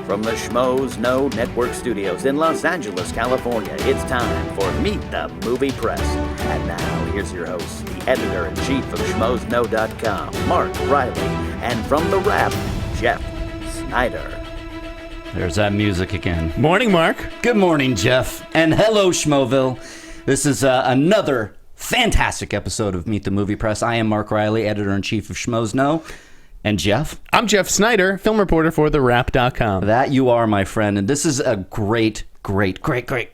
From the Schmoes Know Network Studios in Los Angeles, California, it's time for Meet the Movie Press. And now, here's your host, the editor-in-chief of schmoesknow.com, Mark Reilly, and from The Wrap, Jeff Sneider. There's that music again. Morning, Mark. Good morning, Jeff. And hello, Schmoville. This is another fantastic episode of Meet the Movie Press. I am Mark Reilly, editor-in-chief of Schmoes Know. And Jeff? I'm Jeff Sneider, film reporter for TheWrap.com. That you are, my friend. And this is a great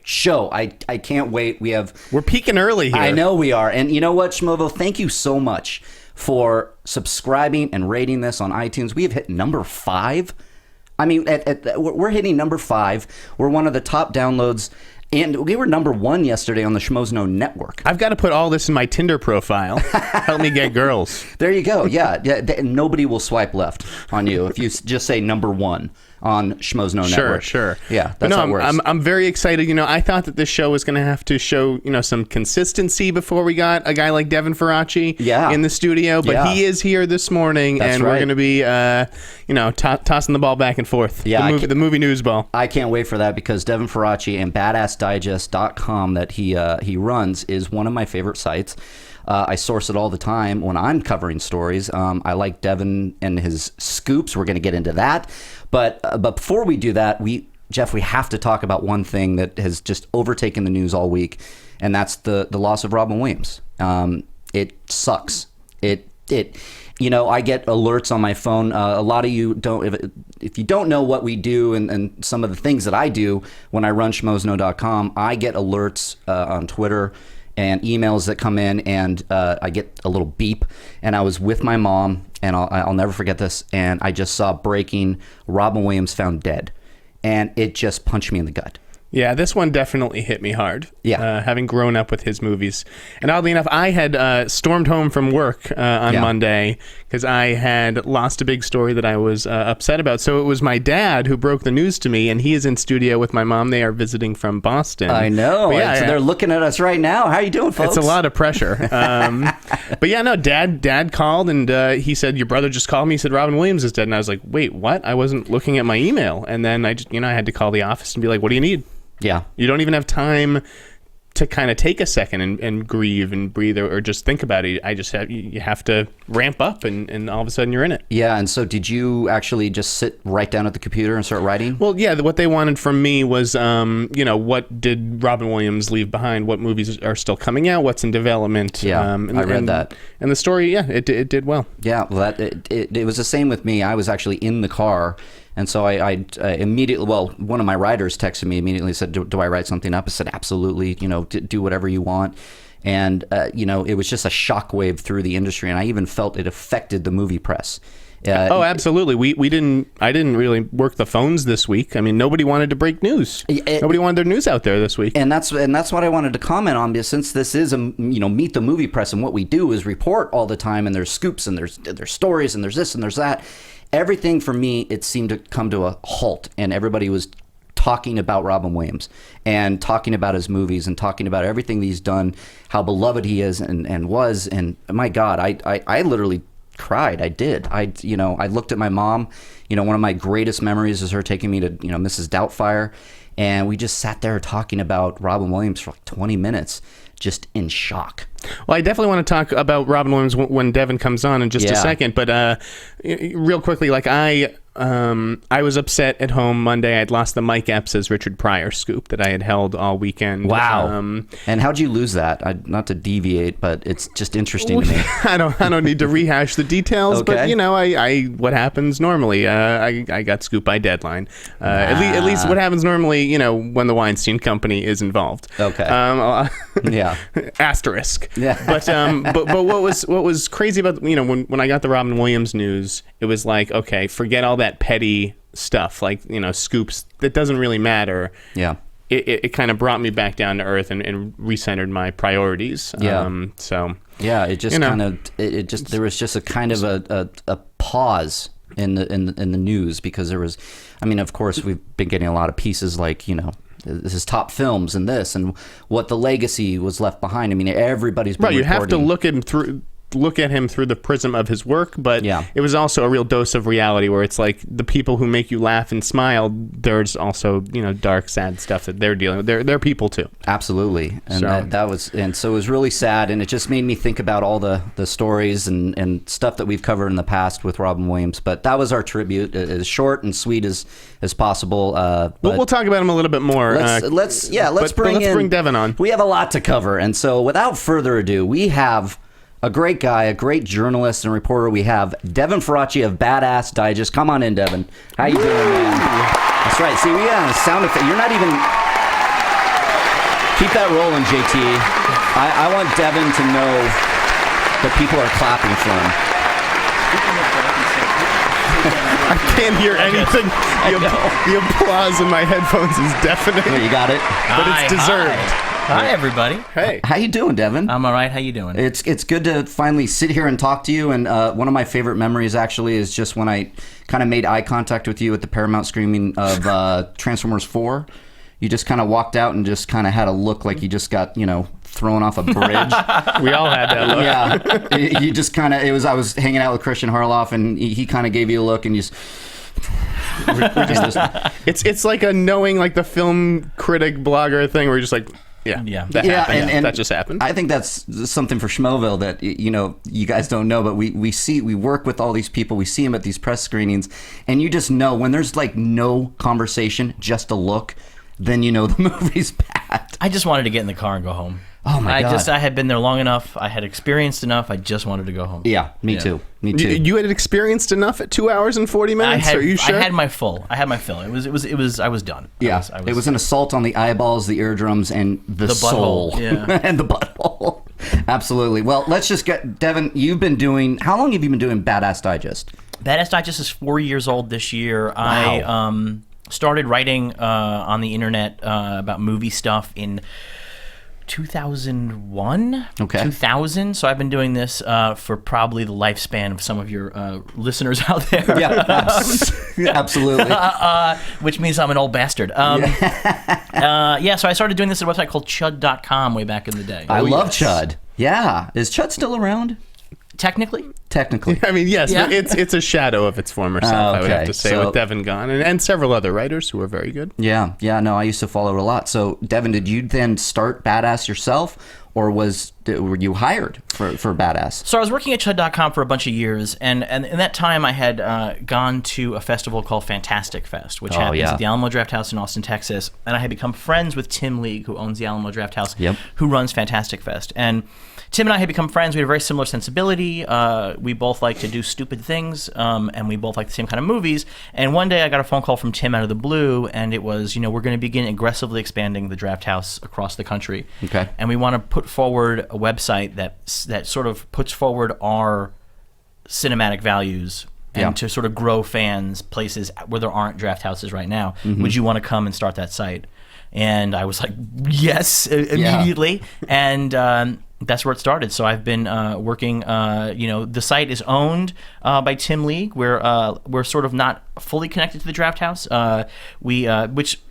show. I can't wait. We're peaking early here. I know we are. And you know what, Schmoville? Thank you so much for subscribing and rating this on iTunes. We have hit number 5. I mean, we're hitting number 5. We're one of the top downloads. And we were number 1 yesterday on the Schmoes Know Network. I've got to put all this in my Tinder profile. Help me get girls. There you go. Yeah. Nobody will swipe left on you if you just say number 1 on Schmoes Know Network. Sure. Yeah, that's how it works. I'm very excited. You know, I thought that this show was going to have to show, some consistency before we got a guy like Devin Faraci in the studio. But he is here this morning, and we're going to be, tossing the ball back and forth. Yeah, the movie news ball. I can't wait for that because Devin Faraci and BadassDigest.com that he runs is one of my favorite sites. I source it all the time when I'm covering stories. I like Devin and his scoops. We're going to get into that. But before we do that, Jeff, we have to talk about one thing that has just overtaken the news all week, and that's the loss of Robin Williams. It sucks. I get alerts on my phone. A lot of you don't. If you don't know what we do and some of the things that I do when I run schmoesknow.com, I get alerts on Twitter and emails that come in, and I get a little beep. And I was with my mom, and I'll never forget this, and I just saw breaking, Robin Williams found dead. And it just punched me in the gut. Yeah, this one definitely hit me hard. Yeah. Having grown up with his movies. And oddly enough, I had stormed home from work on Monday because I had lost a big story that I was upset about. So it was my dad who broke the news to me, and he is in studio with my mom. They are visiting from Boston. I know. So they're looking at us right now. How are you doing, folks? It's a lot of pressure. But yeah, no, Dad called, and he said, your brother just called me. He said, Robin Williams is dead. And I was like, wait, what? I wasn't looking at my email. And then I had to call the office and be like, what do you need? Yeah. You don't even have time to kind of take a second and grieve and breathe or just think about it. You have to ramp up and all of a sudden you're in it. Yeah. And so did you actually just sit right down at the computer and start writing? Well, yeah. What they wanted from me was, what did Robin Williams leave behind? What movies are still coming out? What's in development? Yeah, I read that. And the story, it did well. Yeah. Well, it was the same with me. I was actually in the car. And so I immediately, one of my writers texted me immediately, said, do I write something up? I said, absolutely, do whatever you want. And, it was just a shockwave through the industry. And I even felt it affected the movie press. Absolutely. I didn't really work the phones this week. I mean, nobody wanted to break news. Nobody wanted their news out there this week. And that's what I wanted to comment on, because since this is Meet the Movie Press, and what we do is report all the time, and there's scoops and there's stories and there's this and there's that. Everything for me, it seemed to come to a halt, and everybody was talking about Robin Williams and talking about his movies and talking about everything that he's done, how beloved he is and was. And my God, I literally cried. I did. I looked at my mom. One of my greatest memories is her taking me to, Mrs. Doubtfire. And we just sat there talking about Robin Williams for like 20 minutes, just in shock. Well, I definitely want to talk about Robin Williams when Devin comes on in just a second. But real quickly, I was upset at home Monday. I'd lost the Mike Epps as Richard Pryor scoop that I had held all weekend. Wow. And how'd you lose that? Not to deviate, but it's just interesting to me. I don't need to rehash the details, okay. But I what happens normally. I got scooped by Deadline. At least what happens normally, when the Weinstein Company is involved. Okay. Yeah. Asterisk. Yeah. But what was crazy about when I got the Robin Williams news, it was like, okay, forget all that petty stuff, like scoops that doesn't really matter. Yeah. It kind of brought me back down to earth and recentered my priorities. Yeah. Yeah, it just there was just a kind of a pause in the news, because there was, of course we've been getting a lot of pieces like his top films and this and what the legacy was left behind. I mean, everybody's been you have to reporting. look at him through the prism of his work, but Yeah. it was also a real dose of reality where it's like the people who make you laugh and smile, there's also, dark, sad stuff that they're dealing with. They're people too. Absolutely. And So- so it was really sad, and it just made me think about all the stories and stuff that we've covered in the past with Robin Williams. But that was our tribute, as short and sweet as possible. But we'll talk about him a little bit more. Let's but bring bring Devin on. We have a lot to cover, and so without further ado, we have a great guy, a great journalist and reporter. We have Devin Faraci of Badass Digest. Come on in, Devin. How you doing, man? That's right. See, we got a sound effect. You're not even... Keep that rolling, JT. I want Devin to know that people are clapping for him. I can't hear anything. The applause in my headphones is deafening. You got it? But it's deserved. Hi, everybody. Hey. How you doing, Devin? I'm all right. How you doing? It's good to finally sit here and talk to you. And one of my favorite memories, actually, is just when I kind of made eye contact with you at the Paramount screening of Transformers 4. You just kind of walked out and just kind of had a look like you just got, thrown off a bridge. We all had that look. Yeah. You just kind of, I was hanging out with Christian Harloff, and he kind of gave you a look, and you just... It's like a knowing, like the film critic blogger thing where you're just like, that happened. And that just happened. I think that's something for Schmoville that you guys don't know, but we work with all these people. We see them at these press screenings, and you just know when there's like no conversation, just a look, then you know the movie's bad. I just wanted to get in the car and go home. Oh my God. I had been there long enough. I had experienced enough. I just wanted to go home. Yeah, me too. You had experienced enough at 2 hours and 40 minutes? Are you sure? I had my fill. I was done. Yeah, it was an assault on the eyeballs, the eardrums, and the soul. Butthole, yeah. And the butthole. Absolutely. Well, let's just get, Devin, how long have you been doing Badass Digest? Badass Digest is 4 years old this year. Wow. I started writing on the internet about movie stuff in 2001, 2000. So I've been doing this for probably the lifespan of some of your listeners out there. Yeah, absolutely. Which means I'm an old bastard. So I started doing this at a website called chud.com way back in the day. I love Chud. Yeah. Is Chud still around? Technically. I mean, yes, Yeah. but it's a shadow of its former self, I would have to say, So- with Devin gone, and several other writers who are very good. Yeah, no, I used to follow it a lot. So, Devin, did you then start Badass yourself, or were you hired for Badass? So I was working at chud.com for a bunch of years, and in that time I had gone to a festival called Fantastic Fest, which happens at the Alamo Drafthouse in Austin, Texas, and I had become friends with Tim League, who owns the Alamo Drafthouse, who runs Fantastic Fest. And Tim and I had become friends. We had a very similar sensibility. We both like to do stupid things, and we both like the same kind of movies. And one day I got a phone call from Tim out of the blue, and it was, we're going to begin aggressively expanding the Drafthouse across the country. Okay. And we want to put forward a website that sort of puts forward our cinematic values and to sort of grow fans places where there aren't draft houses right now. Mm-hmm. Would you want to come and start that site? And I was like, yes, immediately. And that's where it started. So I've been working. The site is owned by Tim League. We're sort of not fully connected to the Draft House. Which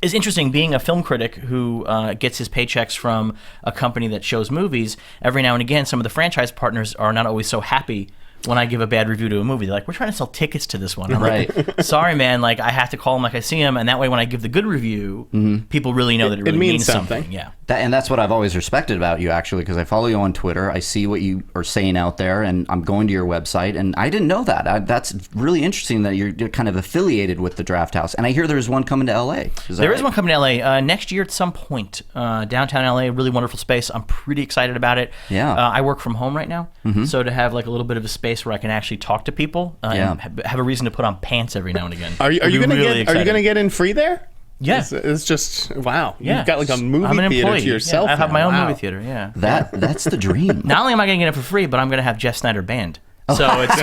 is interesting. Being a film critic who gets his paychecks from a company that shows movies, every now and again, some of the franchise partners are not always so happy when I give a bad review to a movie. They're like, we're trying to sell tickets to this one. I'm like, sorry, man. Like, I have to call them like I see them, and that way when I give the good review, people really know that it really means something. Yeah. And that's what I've always respected about you, actually, because I follow you on Twitter. I see what you are saying out there, and I'm going to your website, and I didn't know that. That's really interesting that you're kind of affiliated with the Draft House. And I hear there's one coming to L.A. There is one coming to L.A. Next year at some point. Downtown L.A., really wonderful space. I'm pretty excited about it. Yeah. I work from home right now, so to have like a little bit of a space where I can actually talk to people and have a reason to put on pants every now and again. Are you going to get in free there? Yeah. It's just, wow. Yeah. You've got like a movie theater to yourself. Yeah, I have my own Wow. movie theater, yeah. That's the dream. Not only am I going to get it for free, but I'm going to have Jeff Sneider banned. So it's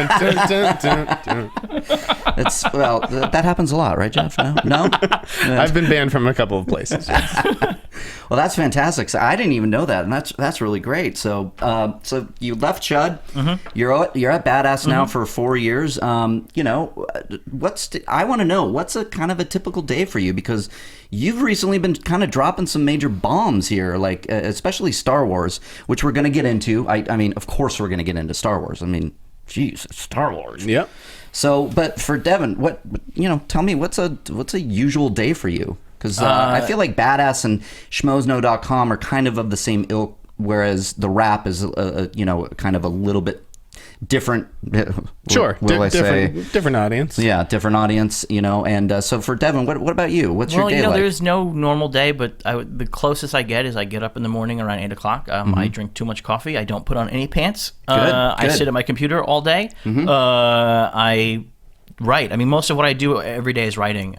That happens a lot, right, Jeff? No? I've been banned from a couple of places. Yes. Well, that's fantastic. So I didn't even know that, and that's really great. So you left Chud. You're at Badass now for 4 years. I want to know what's a kind of a typical day for you, because you've recently been kind of dropping some major bombs here, like especially Star Wars, which we're going to get into. I mean, of course, we're going to get into Star Wars. I mean, geez, Star Wars. Yep. So, but for Devin, tell me what's a usual day for you? Because I feel like Badass and schmozno.com are kind of the same ilk, whereas the Wrap is kind of a little bit different. Sure, different audience. Yeah, different audience. And so for Devin, what about you? What's your day like? There's no normal day, but the closest I get is I get up in the morning around 8 o'clock. I drink too much coffee. I don't put on any pants. I sit at my computer all day. I write. I mean, most of what I do every day is writing.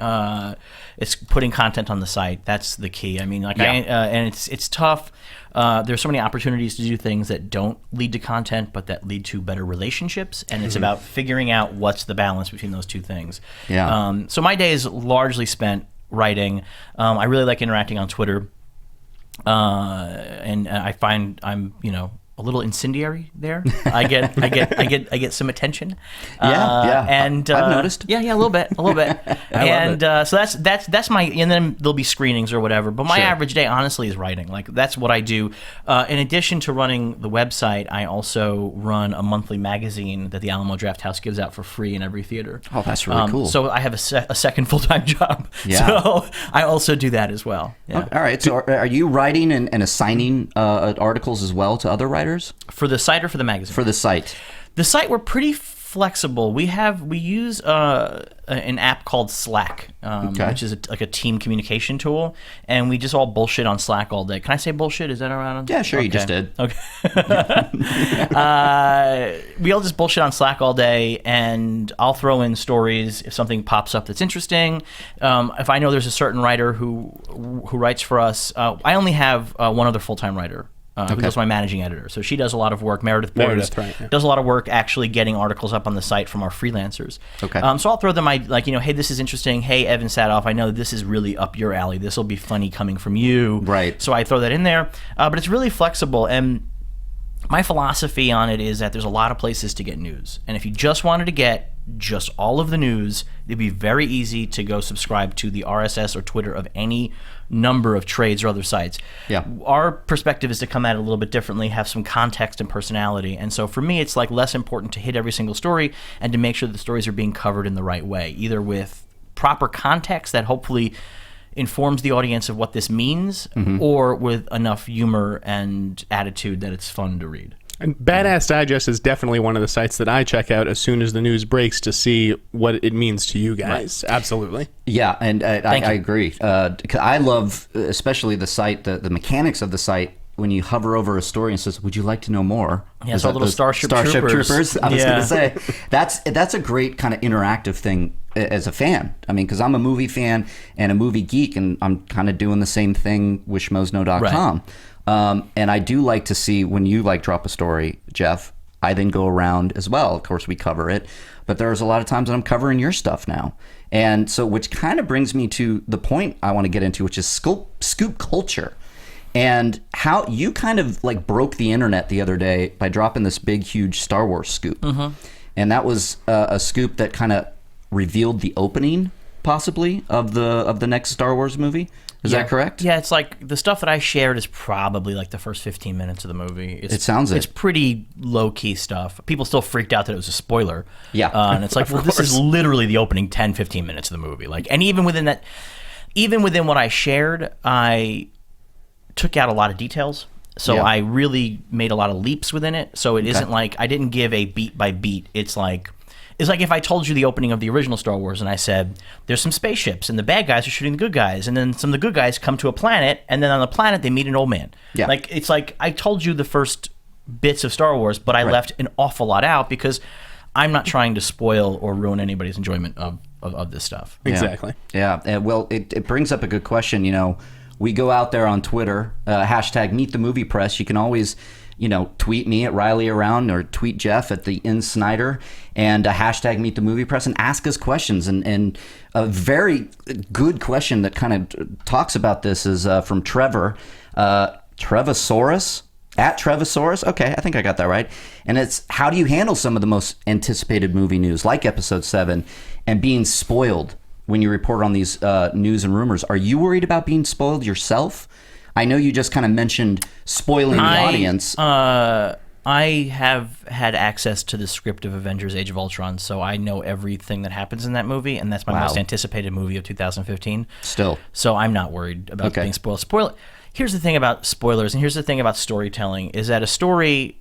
It's putting content on the site. That's the key. I mean, and it's tough. There's so many opportunities to do things that don't lead to content, but that lead to better relationships. And it's about figuring out what's the balance between those two things. Yeah. So my day is largely spent writing. I really like interacting on Twitter. And I find I'm, a little incendiary there. I get some attention. And I've noticed. Yeah, a little bit. And so that's my. And then there'll be screenings or whatever. But my average day, honestly, is writing. Like that's what I do. In addition to running the website, I also run a monthly magazine that the Alamo Drafthouse gives out for free in every theater. Oh, that's really cool. So I have a second full-time job. Yeah. So I also do that as well. Yeah. All right. So are you writing and assigning articles as well to other writers? For the site or for the magazine? For the site. The site, we're pretty flexible. We use an app called Slack, which is like a team communication tool, and we just all bullshit on Slack all day. Can I say bullshit? Is that around? Yeah, sure. Okay. You just did. Okay. We all just bullshit on Slack all day, and I'll throw in stories if something pops up that's interesting. If I know there's a certain writer who writes for us, I only have one other full-time writer. Who's my managing editor. So she does a lot of work. Meredith Borders does a lot of work actually getting articles up on the site from our freelancers. Okay. So I'll throw them hey, this is interesting. Hey, Evan Sadoff, I know this is really up your alley. This will be funny coming from you. Right. So I throw that in there. But it's really flexible. And my philosophy on it is that there's a lot of places to get news. And if you just wanted to get just all of the news, it'd be very easy to go subscribe to the RSS or Twitter of any number of trades or other sites. Yeah. Our perspective is to come at it a little bit differently, have some context and personality. And so for me, it's like less important to hit every single story and to make sure the stories are being covered in the right way, either with proper context that hopefully informs the audience of what this means, or with enough humor and attitude that it's fun to read. And Badass Digest is definitely one of the sites that I check out as soon as the news breaks to see what it means to you guys. Right. Absolutely. Yeah, and I agree. I love, especially the site, the mechanics of the site. When you hover over a story and says, "Would you like to know more?" Yeah, it's all little Starship Troopers. I was going to say that's a great kind of interactive thing as a fan. I mean, because I'm a movie fan and a movie geek, and I'm kind of doing the same thing with schmozno.com. Right. And I do like to see when you drop a story, Jeff, I then go around as well. Of course, we cover it, but there's a lot of times that I'm covering your stuff now. And so, which kind of brings me to the point I want to get into, which is scoop culture. And how you kind of broke the internet the other day by dropping this big, huge Star Wars scoop. And that was a scoop that kind of revealed the opening, possibly, of the next Star Wars movie. Is that correct? Yeah, it's the stuff that I shared is probably the first 15 minutes of the movie. It's pretty low-key stuff. People still freaked out that it was a spoiler. Yeah. And it's this is literally the opening 10, 15 minutes of the movie. And even within that, even within what I shared, I took out a lot of details. So I really made a lot of leaps within it. So it isn't I didn't give a beat by beat. It's like if I told you the opening of the original Star Wars and I said, there's some spaceships and the bad guys are shooting the good guys, and then some of the good guys come to a planet, and then on the planet they meet an old man. Yeah. It's I told you the first bits of Star Wars, but I left an awful lot out because I'm not trying to spoil or ruin anybody's enjoyment of this stuff. Exactly. Yeah. Well, it brings up a good question. We go out there on Twitter, hashtag Meet the Movie Press. You can always tweet me at Riley Around or tweet Jeff at the Sneider and hashtag Meet the Movie Press and ask us questions. And a very good question that kind of talks about this is from Trevor, Trevosaurus. At Trevosaurus? Okay, I think I got that right. And it's, how do you handle some of the most anticipated movie news, like Episode 7, and being spoiled when you report on these news and rumors? Are you worried about being spoiled yourself? I know you just kind of mentioned spoiling the audience. I have had access to the script of Avengers Age of Ultron, so I know everything that happens in that movie, and that's my most anticipated movie of 2015. Still. So I'm not worried about being spoiled. Here's the thing about spoilers, and here's the thing about storytelling, is that a story,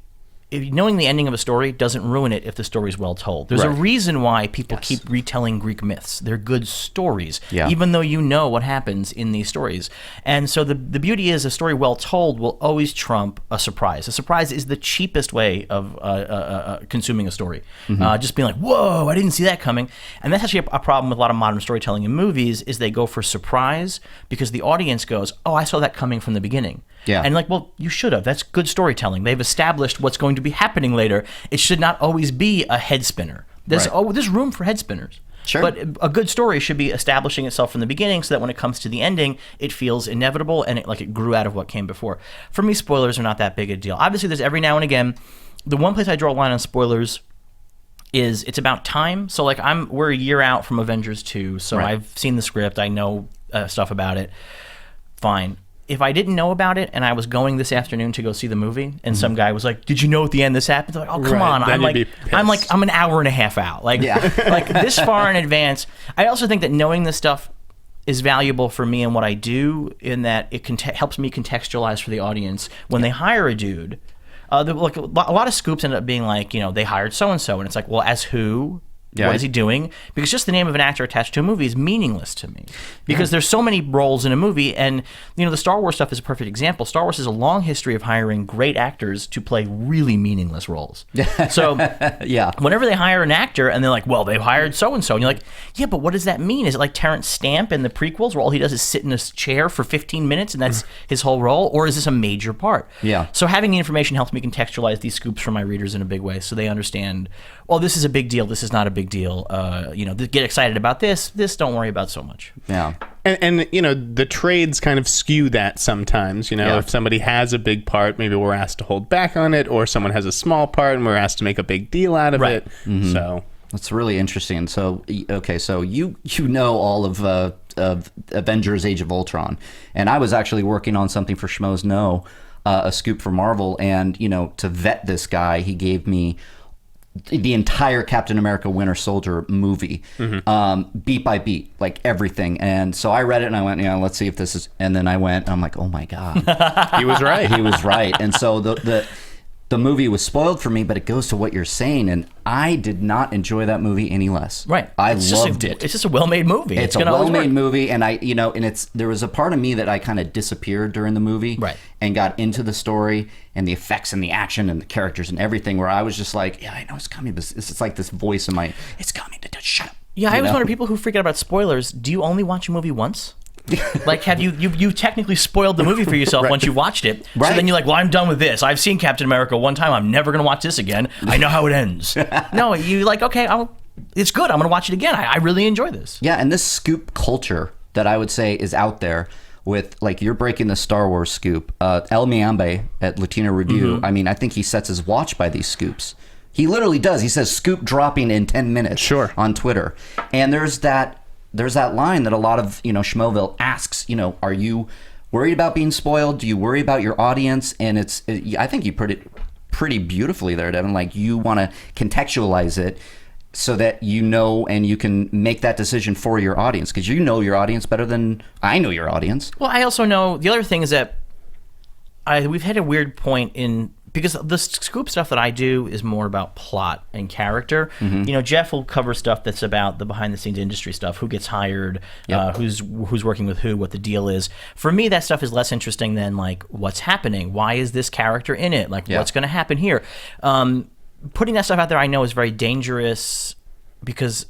knowing the ending of a story doesn't ruin it if the story is well told. There's a reason why people keep retelling Greek myths. They're good stories, even though you know what happens in these stories. And so the beauty is a story well told will always trump a surprise. A surprise is the cheapest way of consuming a story. Just being like, whoa, I didn't see that coming. And that's actually a problem with a lot of modern storytelling in movies, is they go for surprise because the audience goes, oh, I saw that coming from the beginning. Yeah. And well, you should have. That's good storytelling. They've established what's going to be happening later. It should not always be a head spinner. There's room for head spinners. Sure. But a good story should be establishing itself from the beginning so that when it comes to the ending, it feels inevitable and it grew out of what came before. For me, spoilers are not that big a deal. Obviously, there's every now and again. The one place I draw a line on spoilers is it's about time. So we're a year out from Avengers 2, so I've seen the script. I know stuff about it. Fine. If I didn't know about it and I was going this afternoon to go see the movie and some guy was like, did you know at the end this happened? They're like, oh, come on. I'm an hour and a half out. Like this far in advance. I also think that knowing this stuff is valuable for me and what I do, in that it helps me contextualize for the audience. When they hire a dude, a lot of scoops end up being like, they hired so-and-so. And it's like, well, as who? Yeah. What is he doing? Because just the name of an actor attached to a movie is meaningless to me. Because there's so many roles in a movie, and the Star Wars stuff is a perfect example. Star Wars has a long history of hiring great actors to play really meaningless roles. So whenever they hire an actor and they're like, well, they've hired so-and-so, and you're like, yeah, but what does that mean? Is it like Terrence Stamp in the prequels, where all he does is sit in a chair for 15 minutes and that's his whole role? Or is this a major part? Yeah. So having the information helps me contextualize these scoops for my readers in a big way, so they understand, well, this is a big deal, this is not a big deal. Get excited about this don't worry about so much. Yeah. And the trades kind of skew that sometimes. If somebody has a big part, maybe we're asked to hold back on it, or someone has a small part and we're asked to make a big deal out of it. Mm-hmm. So that's really interesting. So so you know all of Avengers Age of Ultron, and I was actually working on something for Schmoes Know, a scoop for Marvel, and to vet this guy, he gave me the entire Captain America Winter Soldier movie, beat by beat, like everything. And so I read it and I went, let's see if this is, and then I'm like, oh my God. He was right. He was right. And so the movie was spoiled for me, but it goes to what you're saying, and I did not enjoy that movie any less. Right. I loved it. It's just a well-made movie. It's a well-made movie, and there was a part of me that I kind of disappeared during the movie, and got into the story and the effects and the action and the characters and everything, where I was just like, yeah, I know it's coming, but it's like this voice in my, it's coming, shut up. Yeah, I always wonder, people who freak out about spoilers, do you only watch a movie once? Like, have you technically spoiled the movie for yourself once you watched it? So then you're like, well, I'm done with this. I've seen Captain America one time. I'm never going to watch this again. I know how it ends. No, you like, okay, it's good. I'm going to watch it again. I really enjoy this. Yeah, and this scoop culture that I would say is out there with, like, you're breaking the Star Wars scoop. El Miambe at Latino Review, I mean, I think he sets his watch by these scoops. He literally does. He says scoop dropping in 10 minutes on Twitter. And there's that line that a lot of, Schmoville asks, are you worried about being spoiled? Do you worry about your audience? And I think you put it pretty beautifully there, Devin. Like, you want to contextualize it so that and you can make that decision for your audience, because you know your audience better than I know your audience. Well, I also know, the other thing is that we've had a weird point because the scoop stuff that I do is more about plot and character. Jeff will cover stuff that's about the behind-the-scenes industry stuff, who gets hired, who's working with who, what the deal is. For me, that stuff is less interesting than, like, what's happening. Why is this character in it? Like, what's going to happen here? Putting that stuff out there, I know, is very dangerous because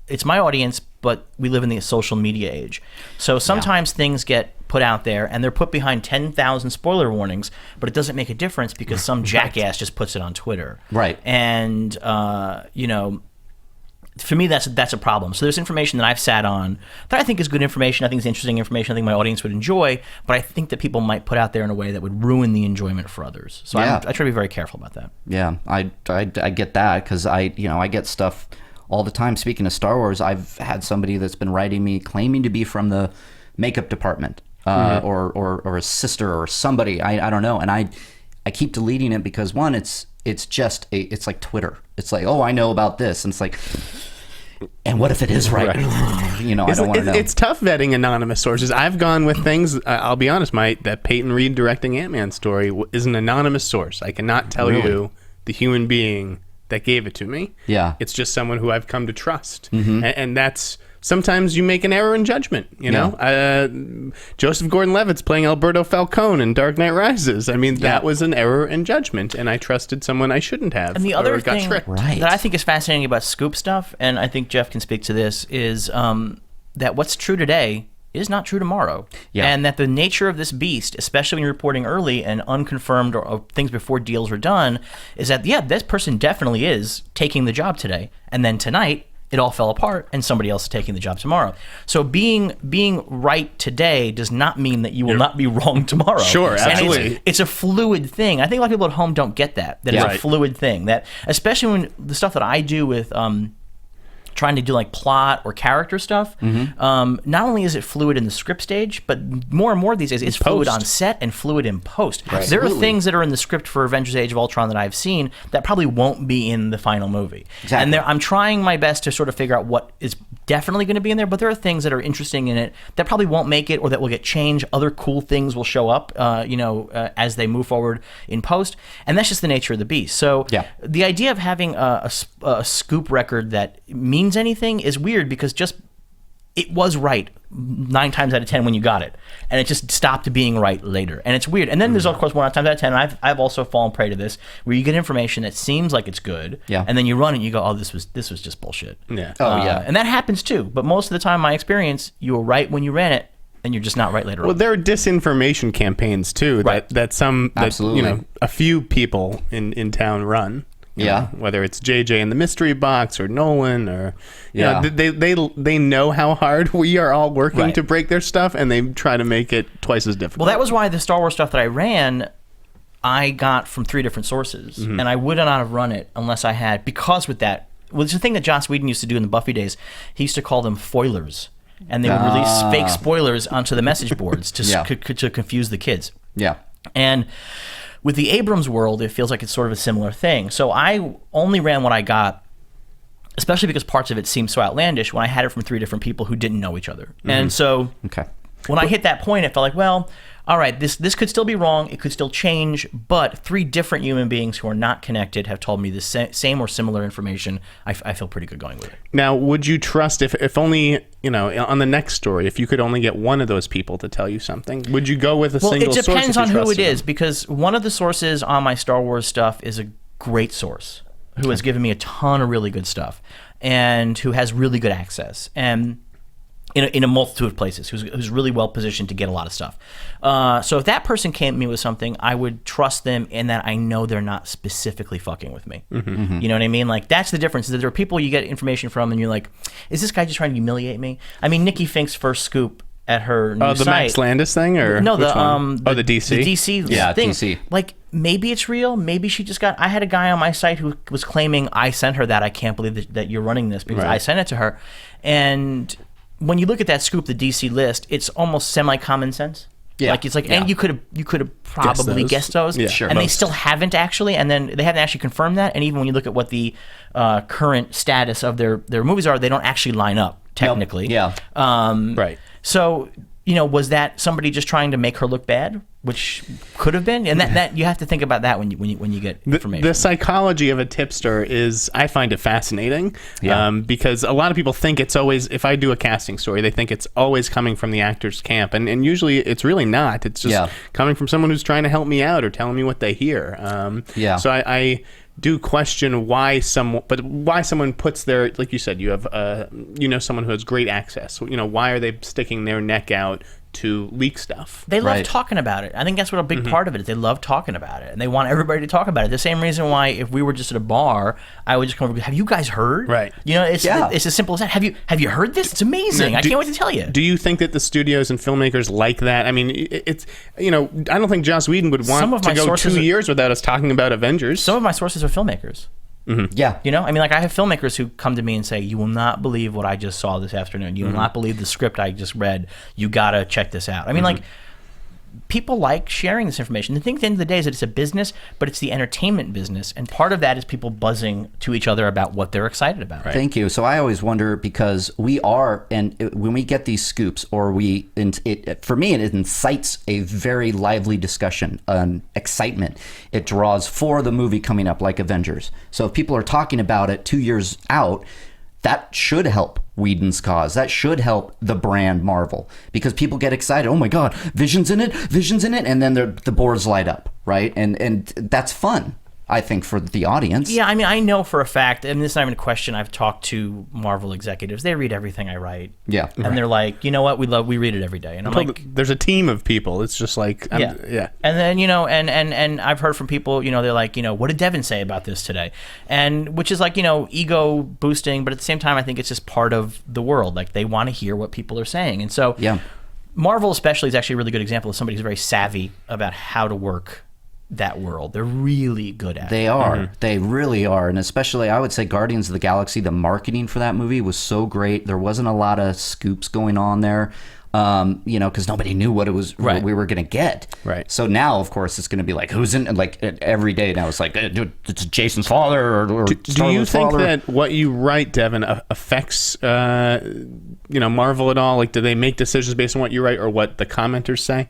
it's my audience, but we live in the social media age. So sometimes things get put out there, and they're put behind 10,000 spoiler warnings, but it doesn't make a difference because some jackass just puts it on Twitter. Right. And, for me, that's a problem. So there's information that I've sat on that I think is good information. I think it's interesting information. I think my audience would enjoy, but I think that people might put out there in a way that would ruin the enjoyment for others. So I try to be very careful about that. Yeah, I get that because I get stuff all the time. Speaking of Star Wars, I've had somebody that's been writing me claiming to be from the makeup department or a sister or somebody. I don't know, and I keep deleting it because one, it's it's like Twitter. It's like, oh, I know about this, and it's like, and what if it is right? I don't want to know. It's tough vetting anonymous sources. I've gone with things. I'll be honest, that Peyton Reed directing Ant-Man story is an anonymous source. I cannot tell you the human being that gave it to me. Yeah, it's just someone who I've come to trust, and that's. Sometimes you make an error in judgment, you know? Joseph Gordon-Levitt's playing Alberto Falcone in Dark Knight Rises. I mean, that was an error in judgment, and I trusted someone I shouldn't have. And the other thing got tricked. that I think is fascinating about scoop stuff, and I think Jeff can speak to this, is that what's true today is not true tomorrow. Yeah. And that the nature of this beast, especially when you're reporting early and unconfirmed or things before deals are done, is that, this person definitely is taking the job today, and then tonight, it all fell apart and somebody else is taking the job tomorrow. So being right today does not mean that you will not be wrong tomorrow. Sure, absolutely. It's a fluid thing. I think a lot of people at home don't get that it's a fluid thing. That especially when the stuff that I do with trying to do like plot or character stuff, not only is it fluid in the script stage, but more and more these days it's fluid on set and fluid in post. Right. There are things that are in the script for Avengers Age of Ultron that I've seen that probably won't be in the final movie. Exactly. And I'm trying my best to sort of figure out what is definitely going to be in there, but there are things that are interesting in it that probably won't make it or that will get changed. Other cool things will show up, as they move forward in post. And that's just the nature of the beast. So the idea of having a scoop record that means anything is weird because it was right 9 times out of 10 when you got it, and it just stopped being right later, and it's weird. And then there's of course 1 times out of 10, and I've also fallen prey to this, where you get information that seems like it's good, and then you run it and you go, oh, this was just bullshit. And that happens too. But most of the time, my experience, you were right when you ran it, and you're just not right later on. Well, there are disinformation campaigns too that a few people in town run. You know, whether it's JJ in the mystery box or Nolan or they know how hard we are all working to break their stuff, and they try to make it twice as difficult. Well, that was why the Star Wars stuff that I ran, I got from 3 different sources, and I would not have run it unless I had, because with that, it's the thing that Joss Whedon used to do in the Buffy days. He used to call them foilers, and they would release fake spoilers onto the message boards to confuse the kids. Yeah, and with the Abrams world, it feels like it's sort of a similar thing. So I only ran what I got, especially because parts of it seemed so outlandish, when I had it from 3 different people who didn't know each other. And so when I hit that point, it felt like, well, all right, this could still be wrong. It could still change, but 3 different human beings who are not connected have told me the same or similar information. I feel pretty good going with it. Now, would you trust if only, on the next story, if you could only get one of those people to tell you something, would you go with a single source? Well, it depends on who it is, because one of the sources on my Star Wars stuff is a great source who has given me a ton of really good stuff and who has really good access. And in a multitude of places, who's really well positioned to get a lot of stuff. So if that person came to me with something, I would trust them in that I know they're not specifically fucking with me. You know what I mean? Like, that's the difference. That there are people you get information from and you're like, is this guy just trying to humiliate me? I mean, Nikki Fink's first scoop at her new the site. Max Landis thing? Or no, the DC? The DC thing. DC. Like, maybe it's real. Maybe she just got... I had a guy on my site who was claiming, I sent her that. I can't believe that you're running this because I sent it to her. And when you look at that scoop, the DC list, it's almost semi-common sense. Yeah. Like, it's like, and you could have probably guessed those. Yeah, sure. And they still haven't actually, and then they haven't actually confirmed that. And even when you look at what the current status of their movies are, they don't actually line up, technically. Nope. Yeah. Right. So, was that somebody just trying to make her look bad? Which could have been, and that you have to think about that when you get information. The psychology of a tipster is, I find it fascinating, because a lot of people think it's always, if I do a casting story, they think it's always coming from the actor's camp, and usually it's really not. It's just coming from someone who's trying to help me out or telling me what they hear. So I do question why someone puts their, like you said, you have someone who has great access. Why are they sticking their neck out to leak stuff. They love Right. talking about it. I think that's what a big part of it is. They love talking about it, and they want everybody to talk about it. The same reason why if we were just at a bar, I would just come over and go, have you guys heard? Right. You know, it's Yeah. it's as simple as that. Have you heard this? It's amazing. Now, I can't wait to tell you. Do you think that the studios and filmmakers like that? I mean, it's, I don't think Joss Whedon would Some of want to my go sources 2 are- years without us talking about Avengers. Some of my sources are filmmakers. Yeah. You know, I mean, like I have filmmakers who come to me and say, "You will not believe what I just saw this afternoon. You will not believe the script I just read. You gotta check this out." I mean, like, people like sharing this information. The thing at the end of the day is that it's a business, but it's the entertainment business, and part of that is people buzzing to each other about what they're excited about. Right. Thank you. So I always wonder because when we get these scoops, or for me, it incites a very lively discussion, excitement. It draws for the movie coming up, like Avengers. So if people are talking about it 2 years out, that should help Whedon's cause. That should help the brand Marvel, because people get excited. Oh my God, Vision's in it, and then the boards light up, right? And that's fun, I think, for the audience. Yeah, I mean, I know for a fact, and this is not even a question. I've talked to Marvel executives. They read everything I write. Yeah. And they're like, you know what? We read it every day. And I'm like, There's a team of people. It's just like, yeah. And then, you know, and I've heard from people, you know, they're like, you know, what did Devin say about this today? And which is like, you know, ego boosting, but at the same time, I think it's just part of the world. Like, they want to hear what people are saying. And so Yeah. Marvel especially is actually a really good example of somebody who's very savvy about how to work that world. They're really good at it. They are. They really are. And especially, I would say Guardians of the Galaxy, the marketing for that movie was so great. There wasn't a lot of scoops going on there, because nobody knew what what we were going to get. Right. So now, of course, it's going to be like, who's in, like, every day now it's like, it's Jason's father or Do you Star-Lord's think father. that what you write, Devin, affects Marvel at all? Like, do they make decisions based on what you write or what the commenters say?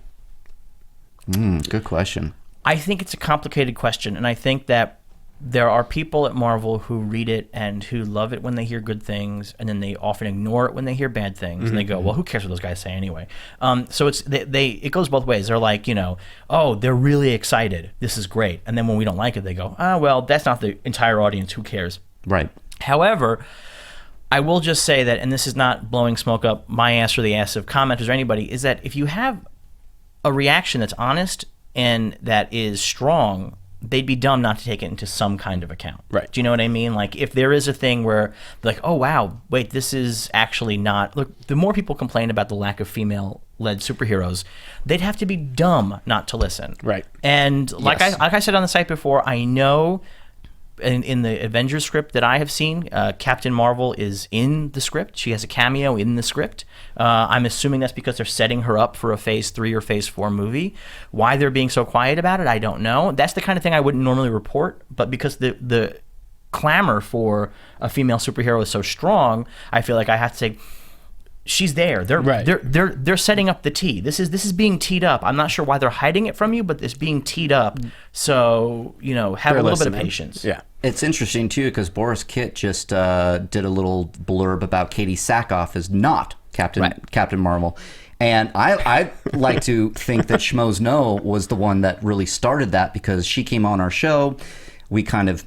Good question. I think it's a complicated question, and I think that there are people at Marvel who read it and who love it when they hear good things, and then they often ignore it when they hear bad things, and they go, "Well, who cares what those guys say anyway?" So it goes both ways. They're like, you know, "Oh, they're really excited. This is great," and then when we don't like it, they go, "Ah, well, that's not the entire audience. Who cares?" Right. However, I will just say that, and this is not blowing smoke up my ass or the ass of commenters or anybody, is that if you have a reaction that's honest and that is strong, they'd be dumb not to take it into some kind of account. Right. Do you know what I mean? Like, if there is a thing where, like, oh, wow, wait, this is actually not... Look, the more people complain about the lack of female-led superheroes, they'd have to be dumb not to listen. Right. And like Yes. I said on the site before, I know... In the Avengers script that I have seen, Captain Marvel is in the script. She has a cameo in the script. I'm assuming that's because they're setting her up for a Phase 3 or Phase 4 movie. Why they're being so quiet about it, I don't know. That's the kind of thing I wouldn't normally report, but because the clamor for a female superhero is so strong, I feel like I have to say, she's there. They're setting up the tea. This is being teed up. I'm not sure why they're hiding it from you, but it's being teed up. So, you know, have a little bit of patience. Yeah. It's interesting, too, because Boris Kitt just did a little blurb about Katie Sackhoff as not Captain Marvel. And I like to think that Schmoes Know was the one that really started that, because she came on our show. We kind of,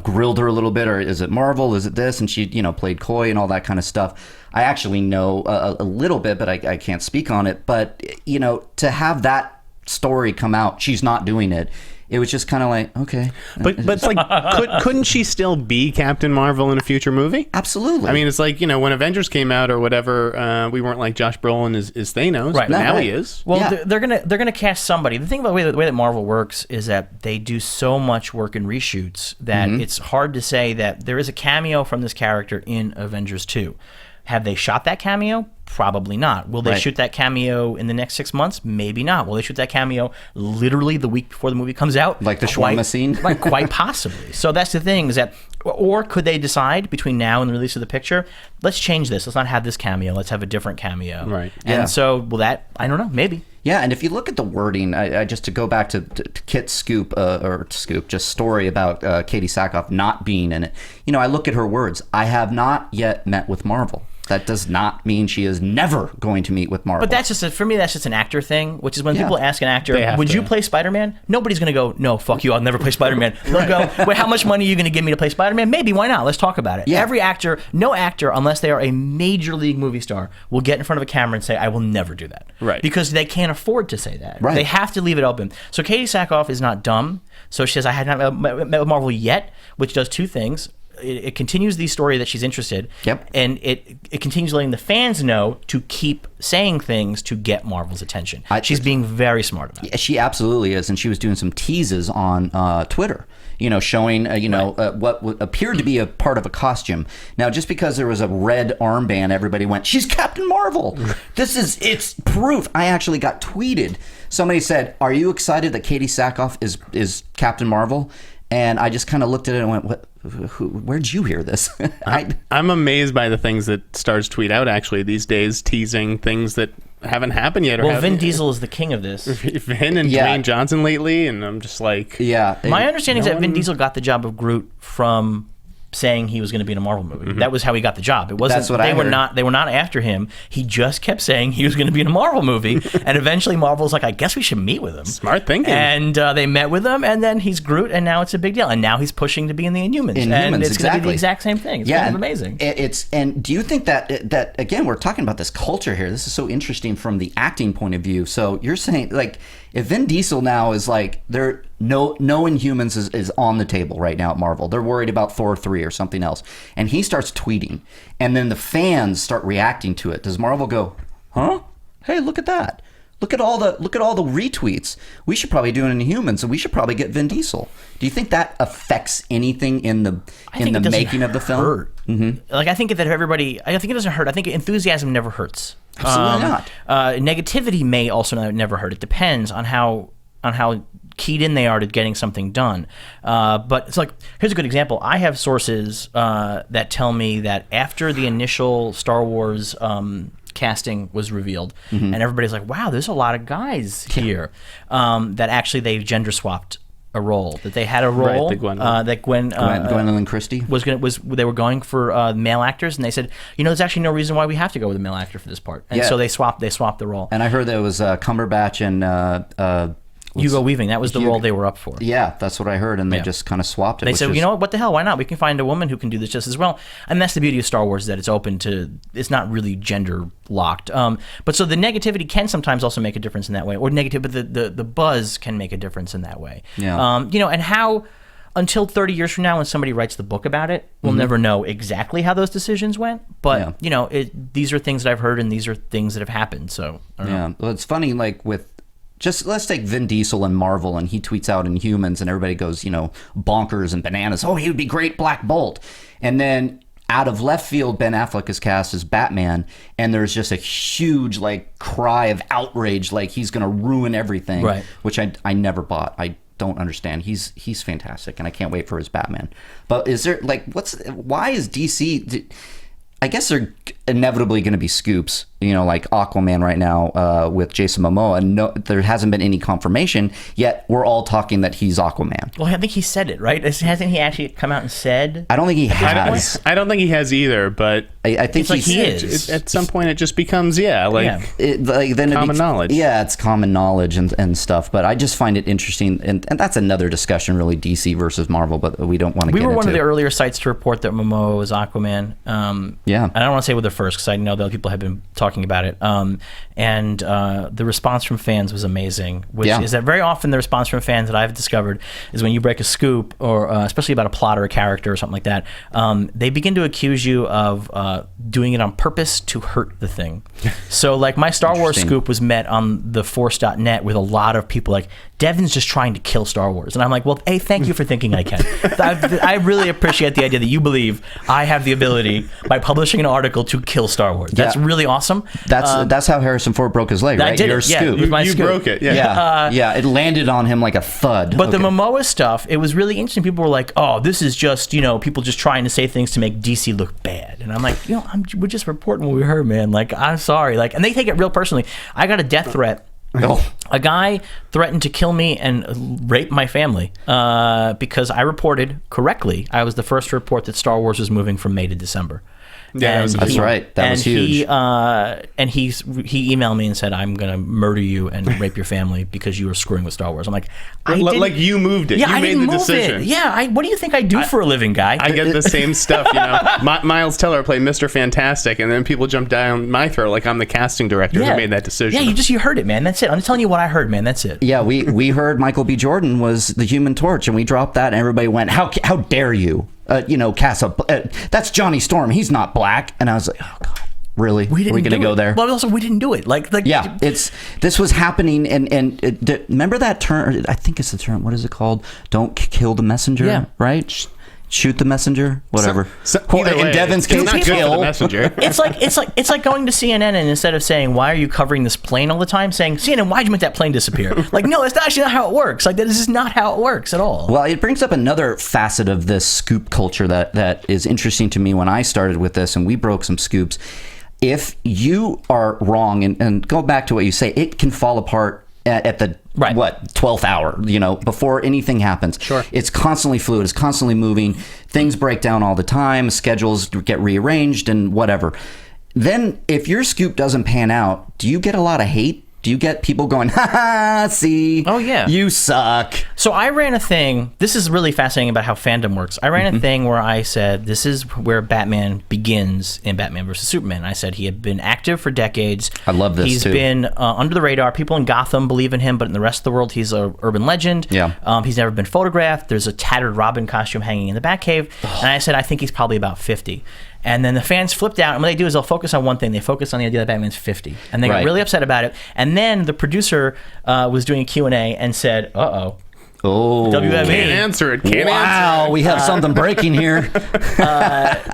grilled her a little bit, or is it Marvel? Is it this? And she, played coy and all that kind of stuff. I actually know a little bit, but I can't speak on it. But, to have that story come out, she's not doing it. It was just kind of like, okay. But it's like, couldn't she still be Captain Marvel in a future movie? Absolutely. I mean, it's like, when Avengers came out or whatever, we weren't like Josh Brolin is Thanos. Right. But No, now right. he is. Well, Yeah. they're gonna cast somebody. The thing about the way that Marvel works is that they do so much work in reshoots that it's hard to say that there is a cameo from this character in Avengers 2. Have they shot that cameo? Probably not. Will they Right. shoot that cameo in the next 6 months? Maybe not. Will they shoot that cameo literally the week before the movie comes out? Like the shawarma scene? Right, quite possibly. So that's the thing, is that, or could they decide between now and the release of the picture, let's change this. Let's not have this cameo. Let's have a different cameo. Right. And Yeah. so, will that, I don't know, maybe. Yeah, and if you look at the wording, I just to go back to Kit's story about Katie Sackhoff not being in it. I look at her words. I have not yet met with Marvel. That does not mean she is never going to meet with Marvel. But that's just for me. That's just an actor thing, which is when people ask an actor, "Would you play Spider-Man?" Nobody's going to go, "No, fuck you. I'll never play Spider-Man." They'll go, "Wait, how much money are you going to give me to play Spider-Man?" Maybe. Why not? Let's talk about it. Yeah. Every actor, no actor, unless they are a major league movie star, will get in front of a camera and say, "I will never do that," right? Because they can't afford to say that. Right. They have to leave it open. So Katie Sackhoff is not dumb. So she says, "I had not met with Marvel yet," which does two things. It continues the story that she's interested. Yep. And it continues letting the fans know to keep saying things to get Marvel's attention. She's being very smart about it. She absolutely is, and she was doing some teases on Twitter, showing what would appeared to be a part of a costume. Now, just because there was a red armband, everybody went, "She's Captain Marvel." It's proof. I actually got tweeted. Somebody said, "Are you excited that Katie Sackhoff is Captain Marvel?" And I just kind of looked at it and went, where'd you hear this? I'm amazed by the things that stars tweet out actually these days, teasing things that haven't happened yet. Well, Vin Diesel is the king of this. Vin and Dwayne Johnson lately, and I'm just like... Yeah. My understanding is that Vin Diesel got the job of Groot from saying he was going to be in a Marvel movie. That was how he got the job. It wasn't. That's what I heard. They were not after him. He just kept saying he was going to be in a Marvel movie, and eventually Marvel's like, "I guess we should meet with him." Smart thinking. And they met with him, and then he's Groot, and now it's a big deal. And now he's pushing to be in the Inhumans, and it's going to be the exact same thing. It's kind of amazing. And do you think that again, we're talking about this culture here. This is so interesting from the acting point of view. So you're saying, like, if Vin Diesel now is like, no Inhumans is on the table right now at Marvel. They're worried about Thor 3 or something else. And he starts tweeting, and then the fans start reacting to it. Does Marvel go, "Huh? Hey, look at that. Look at all the retweets. We should probably do an Inhumans, and we should probably get Vin Diesel." Do you think that affects anything in the making of the film? Mm-hmm. Like, I think that I think it doesn't hurt. I think enthusiasm never hurts. Absolutely not. Negativity may also never hurt. It depends on how keyed in they are to getting something done. But it's like, here's a good example. I have sources that tell me that after the initial Star Wars casting was revealed, and everybody's like, "Wow, there's a lot of guys here," that actually they gender swapped a role. That they had a role that Gwendolyn Christie they were going for male actors, and they said, "There's actually no reason why we have to go with a male actor for this part." And so they swapped the role. And I heard that it was Cumberbatch and Hugo Weaving. That was the role they were up for. Yeah, that's what I heard, and they just kind of swapped it. They said, what the hell? Why not? We can find a woman who can do this just as well. And that's the beauty of Star Wars, that it's open to. It's not really gender locked. But so the negativity can sometimes also make a difference in that way, or but the buzz can make a difference in that way. Yeah. And how. Until 30 years from now, when somebody writes the book about it, we'll never know exactly how those decisions went. But these are things that I've heard, and these are things that have happened. So I don't know. Well, it's funny, like with. Just let's take Vin Diesel and Marvel, and he tweets out Inhumans, and everybody goes, bonkers and bananas. Oh, he would be great Black Bolt. And then out of left field, Ben Affleck is cast as Batman, and there's just a huge cry of outrage, like he's going to ruin everything, right? Which I never bought. I don't understand. He's fantastic, and I can't wait for his Batman. But is there why is DC? I guess they're inevitably going to be scoops, like Aquaman right now with Jason Momoa. And no, there hasn't been any confirmation, yet we're all talking that he's Aquaman. Well, I think he said it, right? Hasn't he actually come out and said? I don't think he has. I don't think he has either, but I think he is. At some point, it just becomes, common knowledge. Yeah, it's common knowledge and stuff. But I just find it interesting. And that's another discussion, really, DC versus Marvel, but we don't want to get into. We were one of the earlier sites to report that Momoa was Aquaman. Yeah. I don't want to say we're the first, because I know that other people have been talking about it. And the response from fans was amazing, which is that very often the response from fans that I've discovered is when you break a scoop, or especially about a plot or a character or something like that, they begin to accuse you of doing it on purpose to hurt the thing. So my Star Wars scoop was met on the Force.net with a lot of people like, Devin's just trying to kill Star Wars. And I'm like, well, hey, thank you for thinking I can. I really appreciate the idea that you believe I have the ability, by publishing an article, to kill Star Wars. That's really awesome. That's how Harrison Ford broke his leg, right? I did Your it. scoop. Yeah, it was my scoop. Broke it. Yeah. It landed on him like a thud. But the Momoa stuff, it was really interesting. People were like, oh, this is just, people just trying to say things to make DC look bad. And I'm like, we're just reporting what we heard, man. I'm sorry. And they take it real personally. I got a death threat. A guy threatened to kill me and rape my family because I reported correctly. I was the first to report that Star Wars was moving from May to December. Yeah, that's right. That was huge. And he emailed me and said, "I'm gonna murder you and rape your family because you were screwing with Star Wars." I'm like, like you moved it. Yeah, you I made didn't the move decision. it. Yeah, what do you think I do for a living, guy? I get the same stuff. Miles Teller played Mr. Fantastic, and then people jump down my throat like I'm the casting director who made that decision. Yeah, you heard it, man. That's it. I'm telling you what I heard, man. That's it. Yeah, we heard Michael B. Jordan was the Human Torch, and we dropped that, and everybody went, "How dare you? Cast that's Johnny Storm. He's not black." And I was like, "Oh God, really? Are we going to go there?" Well, also we didn't do it. Yeah, this was happening, and remember that term? I think it's the term. What is it called? Don't kill the messenger. Yeah. Right. Shoot the messenger, whatever. In Devin's case, it's not good for the messenger. It's like going to CNN and instead of saying, "Why are you covering this plane all the time?" saying, "CNN, why'd you make that plane disappear?" Like, no, that's actually not how it works. Like, that is just not how it works at all. Well, it brings up another facet of this scoop culture that is interesting to me when I started with this, and we broke some scoops. If you are wrong, and go back to what you say, it can fall apart at the 12th hour, before anything happens. Sure. It's constantly fluid. It's constantly moving. Things break down all the time. Schedules get rearranged and whatever. Then if your scoop doesn't pan out, do you get a lot of hate? Do you get people going, "Ha ha, see? Oh, yeah. You suck"? So I ran a thing. This is really fascinating about how fandom works. I ran a thing where I said, this is where Batman begins in Batman vs. Superman. I said he had been active for decades. I love this, He's too. been under the radar. People in Gotham believe in him, but in the rest of the world, he's an urban legend. Yeah. He's never been photographed. There's a tattered Robin costume hanging in the Batcave. And I said, I think he's probably about 50. And then the fans flipped out, and what they do is they'll focus on one thing. They focus on the idea that Batman's 50. And they got really upset about it. And then the producer was doing a Q&A and said, Oh. WME. Can't answer it. Wow, we have something breaking here.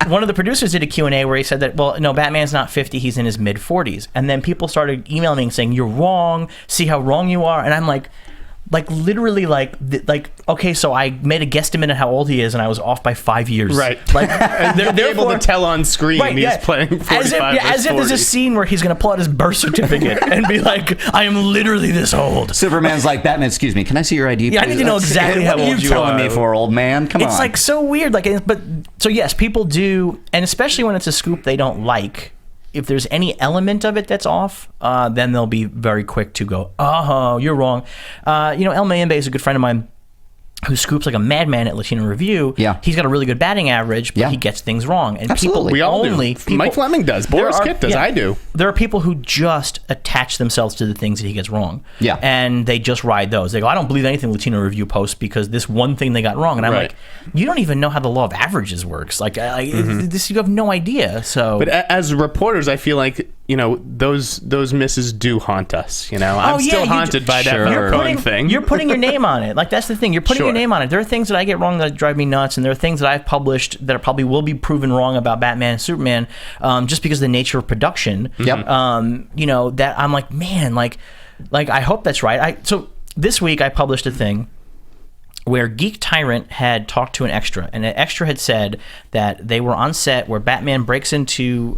One of the producers did a Q&A where he said that, well, no, Batman's not 50, he's in his mid-40s. And then people started emailing me and saying, "You're wrong, see how wrong you are." And I'm like literally okay, so I made a guesstimate at how old he is, and I was off by 5 years. Right. Like, they're able to tell on screen he's playing 45 as if there's a scene where he's going to pull out his birth certificate and be like, "I am literally this old." Superman's like, "Batman, excuse me, can I see your ID? Yeah, I need to know exactly how old you are. What are you telling me for, old man? Come on." It's like so weird. So yes, people do, and especially when it's a scoop they don't like. If there's any element of it that's off, then they'll be very quick to go, "Oh, you're wrong." El Mayembe is a good friend of mine who scoops like a madman at Latino Review. Yeah. He's got a really good batting average, but he gets things wrong. And Absolutely. We all do. Mike Fleming does. Boris Kitt does. I do. There are people who just attach themselves to the things that he gets wrong. Yeah. And they just ride those. They go, "I don't believe anything Latino Review posts because this one thing they got wrong." And I'm like, you don't even know how the law of averages works. This, you have no idea. So, but as reporters, I feel like those misses do haunt us. I'm still haunted by that Marconi thing. You're putting your name on it. Like, that's the thing. You're putting your name on it. There are things that I get wrong that drive me nuts, and there are things that I've published that probably will be proven wrong about Batman and Superman, just because of the nature of production. Yep. That I'm like, man, like I hope that's right. So this week I published a thing where Geek Tyrant had talked to an extra, and an extra had said that they were on set where Batman breaks into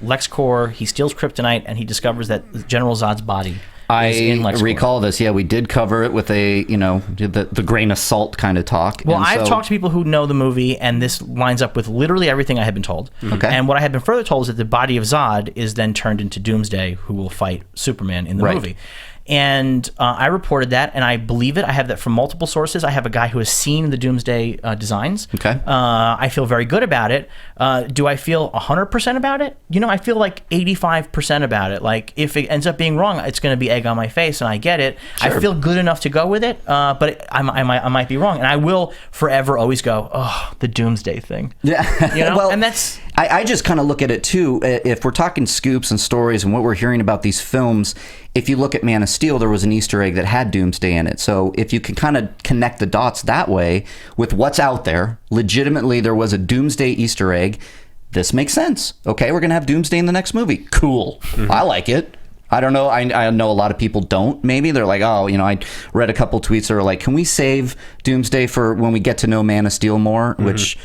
LexCorp, he steals kryptonite, and he discovers that General Zod's body is in LexCorp. I recall this. Yeah, we did cover it with a, the grain of salt kind of talk. Well, I've talked to people who know the movie, and this lines up with literally everything I had been told. Okay. And what I had been further told is that the body of Zod is then turned into Doomsday, who will fight Superman in the movie. And I reported that, and I believe it. I have that from multiple sources. I have a guy who has seen the Doomsday designs. Okay. I feel very good about it. Do I feel 100% about it? I feel like 85% about it. Like, if it ends up being wrong, it's going to be egg on my face, and I get it. Sure. I feel good enough to go with it, but I might be wrong. And I will forever always go, "Oh, the Doomsday thing." Yeah. Well, and that's... I just kind of look at it too. If we're talking scoops and stories and what we're hearing about these films, if you look at Man of Steel, there was an Easter egg that had Doomsday in it. So if you can kind of connect the dots that way with what's out there, legitimately there was a Doomsday Easter egg. This makes sense. Okay, we're going to have Doomsday in the next movie. Cool. Mm-hmm. I like it. I don't know. I know a lot of people don't. Maybe they're like, oh, I read a couple tweets that are like, can we save Doomsday for when we get to know Man of Steel more? Mm-hmm. Which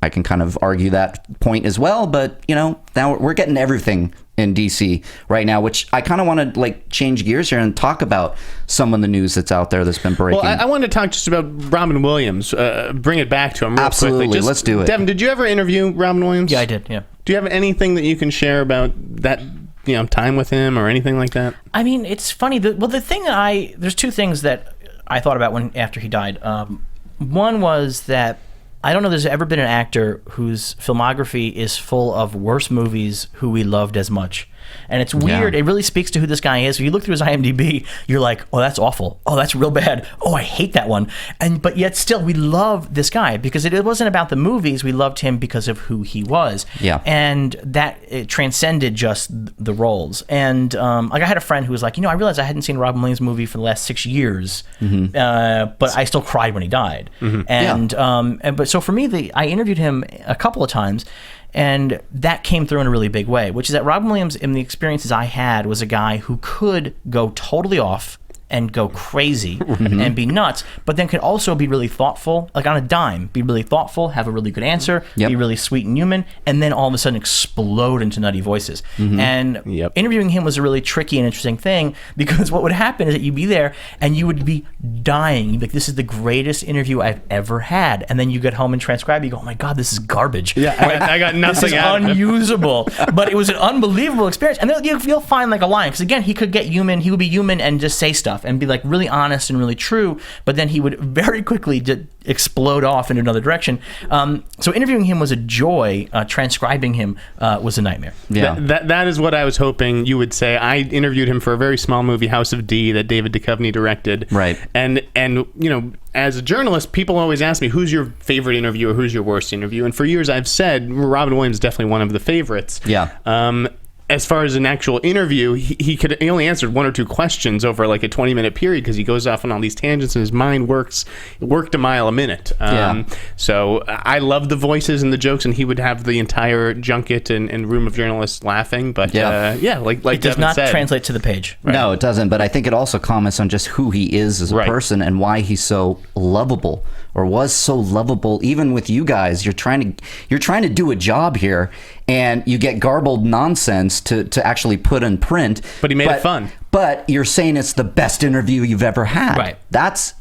I can kind of argue that point as well. But, now we're getting everything in DC right now, which I kind of want to change gears here and talk about some of the news that's out there that's been breaking. Well, I wanted to talk just about Robin Williams. Bring it back to him real Absolutely. quickly. Let's do it. Devin, did you ever interview Robin Williams? Yeah, I did. Yeah. Do you have anything that you can share about that, time with him or anything like that? I mean, it's funny. The thing that there's two things that I thought about after he died. One was that I don't know there's ever been an actor whose filmography is full of worse movies who we loved as much. And it's weird. Yeah. It really speaks to who this guy is. If you look through his IMDb, you're like, oh, that's awful. Oh, that's real bad. Oh, I hate that one. But yet still, we love this guy because it wasn't about the movies. We loved him because of who he was. Yeah. And that it transcended just the roles. And I had a friend who was like, I realized I hadn't seen a Robin Williams movie for the last 6 years, but I still cried when he died. But so for me, I interviewed him a couple of times. And that came through in a really big way, which is that Robin Williams, in the experiences I had, was a guy who could go totally off and go crazy and be nuts, but then could also be really thoughtful, like on a dime, be really thoughtful, have a really good answer, be really sweet and human, and then all of a sudden explode into nutty voices. And interviewing him was a really tricky and interesting thing because what would happen is that you'd be there and you would be dying. You'd be like, this is the greatest interview I've ever had. And then you get home and transcribe, you go, oh my God, this is garbage. Yeah, I got nothing This is out of it. unusable. But it was an unbelievable experience. And then you'll find like a line, because again, he could get human, he would be human and just say stuff and be like really honest and really true, but then he would very quickly explode off in another direction. So interviewing him was a joy. Transcribing him was a nightmare. Yeah. That is what I was hoping you would say. I interviewed him for a very small movie, House of D, that David Duchovny directed. Right. And as a journalist, people always ask me, who's your favorite interview or who's your worst interview? And for years I've said Robin Williams is definitely one of the favorites. Yeah. As far as an actual interview, he only answered one or two questions over like a 20-minute period because he goes off on all these tangents and his mind worked a mile a minute. So I love the voices and the jokes, and he would have the entire junket and room of journalists laughing. But like It does Devin not said, translate to the page. Right? No, it doesn't. But I think it also comments on just who he is as a person and why he's so lovable, or was so lovable. Even with you guys, you're trying to do a job here, and you get garbled nonsense to actually put in print. But he made it fun. But you're saying it's the best interview you've ever had. Right. That's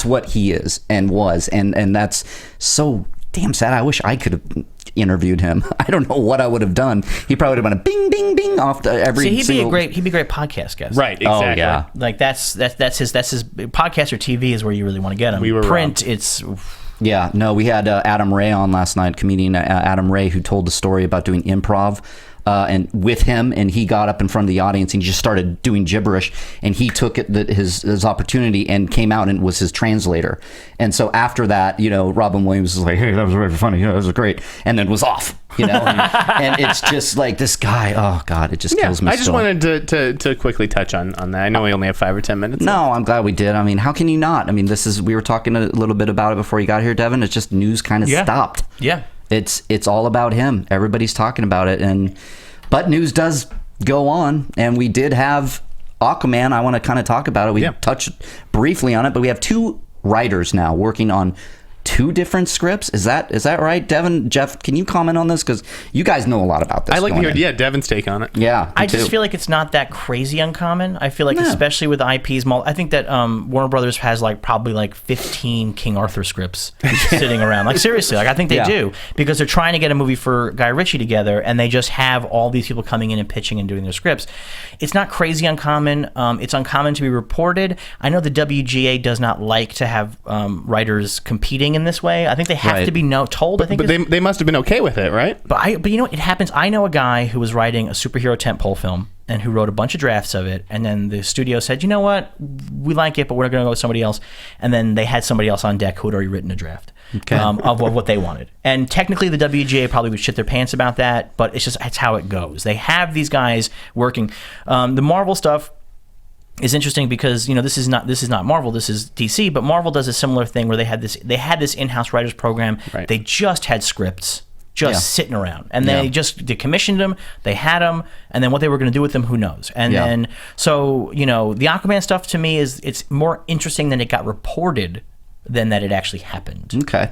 what he is and was, and that's so damn sad. I wish I could have interviewed him. I don't know what I would have done. He probably would have been a bing, bing, bing off to every. See, he'd be a great podcast guest. Right. Exactly. Oh yeah. Like that's his podcast or TV is where you really want to get him. We were print. wrong. It's. Yeah, no, we had Adam Ray on last night, comedian Adam Ray, who told the story about doing improv and with him, and he got up in front of the audience and he just started doing gibberish, and he took his opportunity and came out and was his translator. And so after that, Robin Williams was like, hey, that was very funny, that was great, and then was off, and it's just like this guy, oh God, it just kills me. I just wanted to quickly touch on that. I know we only have 5 or 10 minutes. No, I'm glad we did. I mean, how can you not? I mean, we were talking a little bit about it before you got here, Devin. It's just news kind of stopped. Yeah. It's all about him. Everybody's talking about it, but news does go on, and we did have Aquaman. I want to kind of talk about it. We touched briefly on it, but we have 2 writers now working on 2 different scripts. Is that right, Devin? Jeff, can you comment on this? Because you guys know a lot about this. I like to hear Devin's take on it. Yeah, I just feel like it's not that crazy uncommon. I feel like, especially with IPs, I think that Warner Brothers has probably 15 King Arthur scripts sitting around. Like seriously, I think they do, because they're trying to get a movie for Guy Ritchie together, and they just have all these people coming in and pitching and doing their scripts. It's not crazy uncommon. It's uncommon to be reported. I know the WGA does not like to have writers competing in this way. I think they have to be told. I think, but they must have been okay with it, right? But you know what? It happens. I know a guy who was writing a superhero tentpole film and who wrote a bunch of drafts of it, and then the studio said, you know what, we like it, but we're going to go with somebody else. And then they had somebody else on deck who had already written a draft of what they wanted. And technically, the WGA probably would shit their pants about that, but it's how it goes. They have these guys working. The Marvel stuff is interesting because this is not Marvel, this is DC, but Marvel does a similar thing where they had this in-house writers program. Right. They just had scripts sitting around, and they commissioned them, they had them, and then what they were going to do with them, who knows. And then so the Aquaman stuff to me it's more interesting than it got reported than that it actually happened. Okay.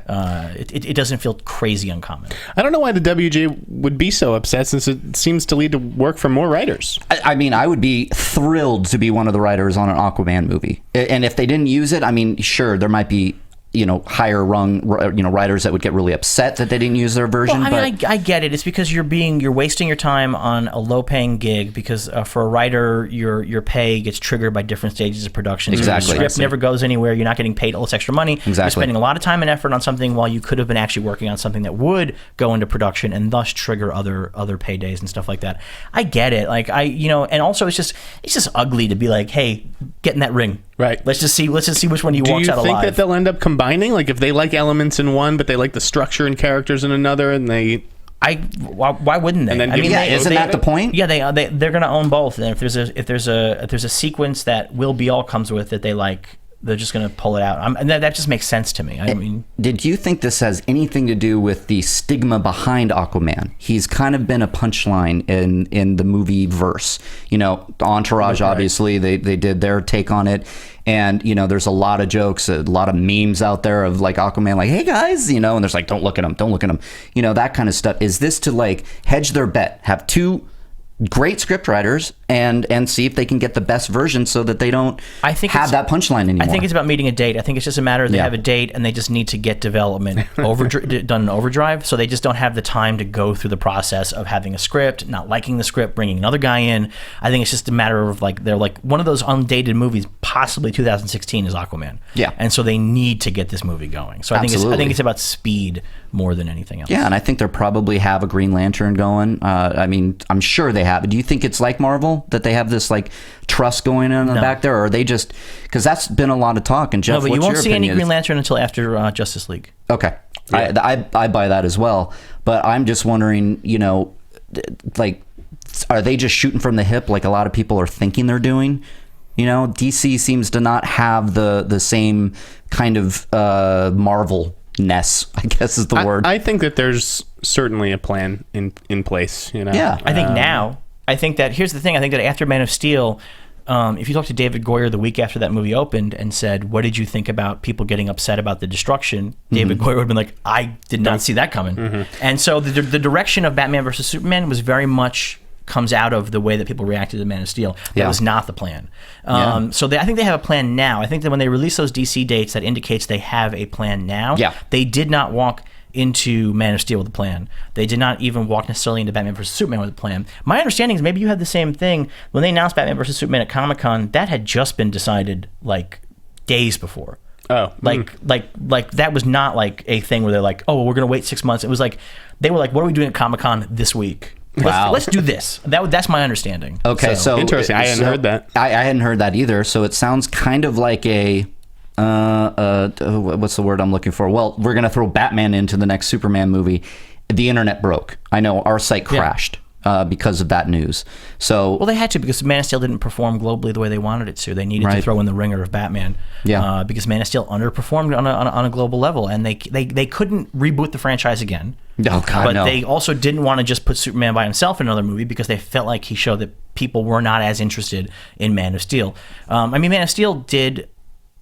It doesn't feel crazy uncommon. I don't know why the WGA would be so upset, since it seems to lead to work for more writers. I mean, I would be thrilled to be one of the writers on an Aquaman movie. And if they didn't use it, I mean, sure, there might be higher rung writers that would get really upset that they didn't use their version. Well, I mean, I get it. It's because you're wasting your time on a low paying gig because for a writer your pay gets triggered by different stages of production. Exactly. The script never goes anywhere. You're not getting paid all this extra money. Exactly. You're spending a lot of time and effort on something while you could have been actually working on something that would go into production and thus trigger other paydays and stuff like that. I get it. Like and also it's just ugly to be like, hey, get in that ring. Right. Let's just see which one you walks out alive. Do you think that they'll end up combining? Like if they like elements in one, but they like the structure and characters in another, and why wouldn't they? And then isn't that the point? Yeah, they're going to own both. And if there's a sequence that Will Beall comes with that they like, they're just going to pull it out. And that just makes sense to me. I mean, did you think this has anything to do with the stigma behind Aquaman? He's kind of been a punchline in the movie verse. Entourage, obviously, they did their take on it. And, there's a lot of jokes, a lot of memes out there of like Aquaman, like, hey guys, and there's like, don't look at him. That kind of stuff. Is this to like hedge their bet, have two great scriptwriters and see if they can get the best version so that they don't have that punchline anymore? I think it's about meeting a date. I think it's just a matter of they have a date and they just need to get development done in overdrive. So they just don't have the time to go through the process of having a script, not liking the script, bringing another guy in. I think it's just a matter of like, they're like one of those undated movies, possibly 2016 is Aquaman. Yeah. And so they need to get this movie going. So I think it's about speed more than anything else. Yeah, and I think they probably have a Green Lantern going. I mean, I'm sure they have. Do you think it's like Marvel, that they have this like trust going on in the back there, or are they just, because that's been a lot of talk? And Jeff, no, but you won't see any Green Lantern until after Justice League. Okay, yeah. I buy that as well. But I'm just wondering, like, are they just shooting from the hip like a lot of people are thinking they're doing? DC seems to not have the same kind of Marvel-ness, I guess is the word. I think that there's certainly a plan in place. Yeah, I think now. I think that here's the thing. I think that after Man of Steel, if you talk to David Goyer the week after that movie opened and said, "What did you think about people getting upset about the destruction?" David Goyer would have been like, "I did not see that coming." And so the direction of Batman versus Superman was very much comes out of the way that people reacted to Man of Steel. That was not the plan. So I think they have a plan now. I think that when they release those DC dates, that indicates they have a plan now. Yeah. They did not walk into Man of Steel with a plan. They did not even walk necessarily into Batman vs. Superman with a plan. My understanding is maybe you had the same thing. When they announced Batman vs. Superman at Comic-Con, that had just been decided like days before. Oh. Like that was not like a thing where they're like, oh, well, we're going to wait 6 months. It was like, they were like, what are we doing at Comic-Con this week? Let's do this. That's my understanding. Okay, so interesting. I hadn't heard that. I hadn't heard that either. So it sounds kind of like a what's the word I'm looking for? Well, we're gonna throw Batman into the next Superman movie. The internet broke. I know our site crashed because of that news. So they had to, because Man of Steel didn't perform globally the way they wanted it to. They needed to throw in the ringer of Batman. Yeah. Because Man of Steel underperformed on a global level, and they couldn't reboot the franchise again. Oh God, but no. they also didn't want to just put Superman by himself in another movie because they felt like he showed that people were not as interested in Man of Steel. I mean, Man of Steel did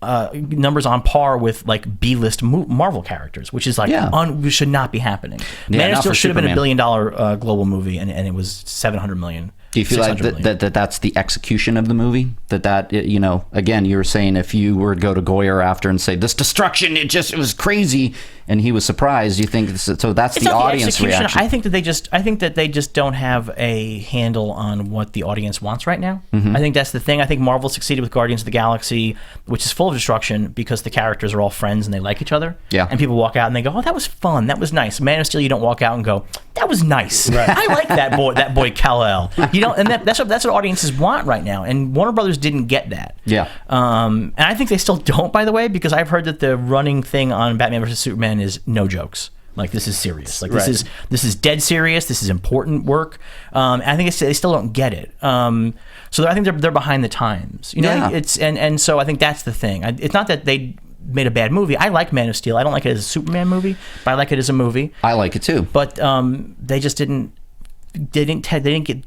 numbers on par with like B-list Marvel characters, which is like should not be happening. Man of Steel should have been $1 billion global movie, and it was $700 million. Do you feel like that's the execution of the movie? That again, you were saying if you were to go to Goyer after and say this destruction, it was crazy, and he was surprised. You think so? That's the audience reaction. I think that they just don't have a handle on what the audience wants right now. Mm-hmm. I think that's the thing. I think Marvel succeeded with Guardians of the Galaxy, which is full of destruction because the characters are all friends and they like each other. Yeah. And people walk out and they go, "Oh, that was fun. That was nice." Man of Steel, you don't walk out and go, "That was nice. Right. I like that boy Kal-El." And that's what audiences want right now. And Warner Brothers didn't get that. Yeah. And I think they still don't, by the way, because I've heard that the running thing on Batman vs. Superman is no jokes. Like, this is serious. Like, this is dead serious. This is important work. And I think they still don't get it. So I think they're behind the times. And so I think that's the thing. It's not that they made a bad movie. I like Man of Steel. I don't like it as a Superman movie, but I like it as a movie. I like it too. But they just didn't. They didn't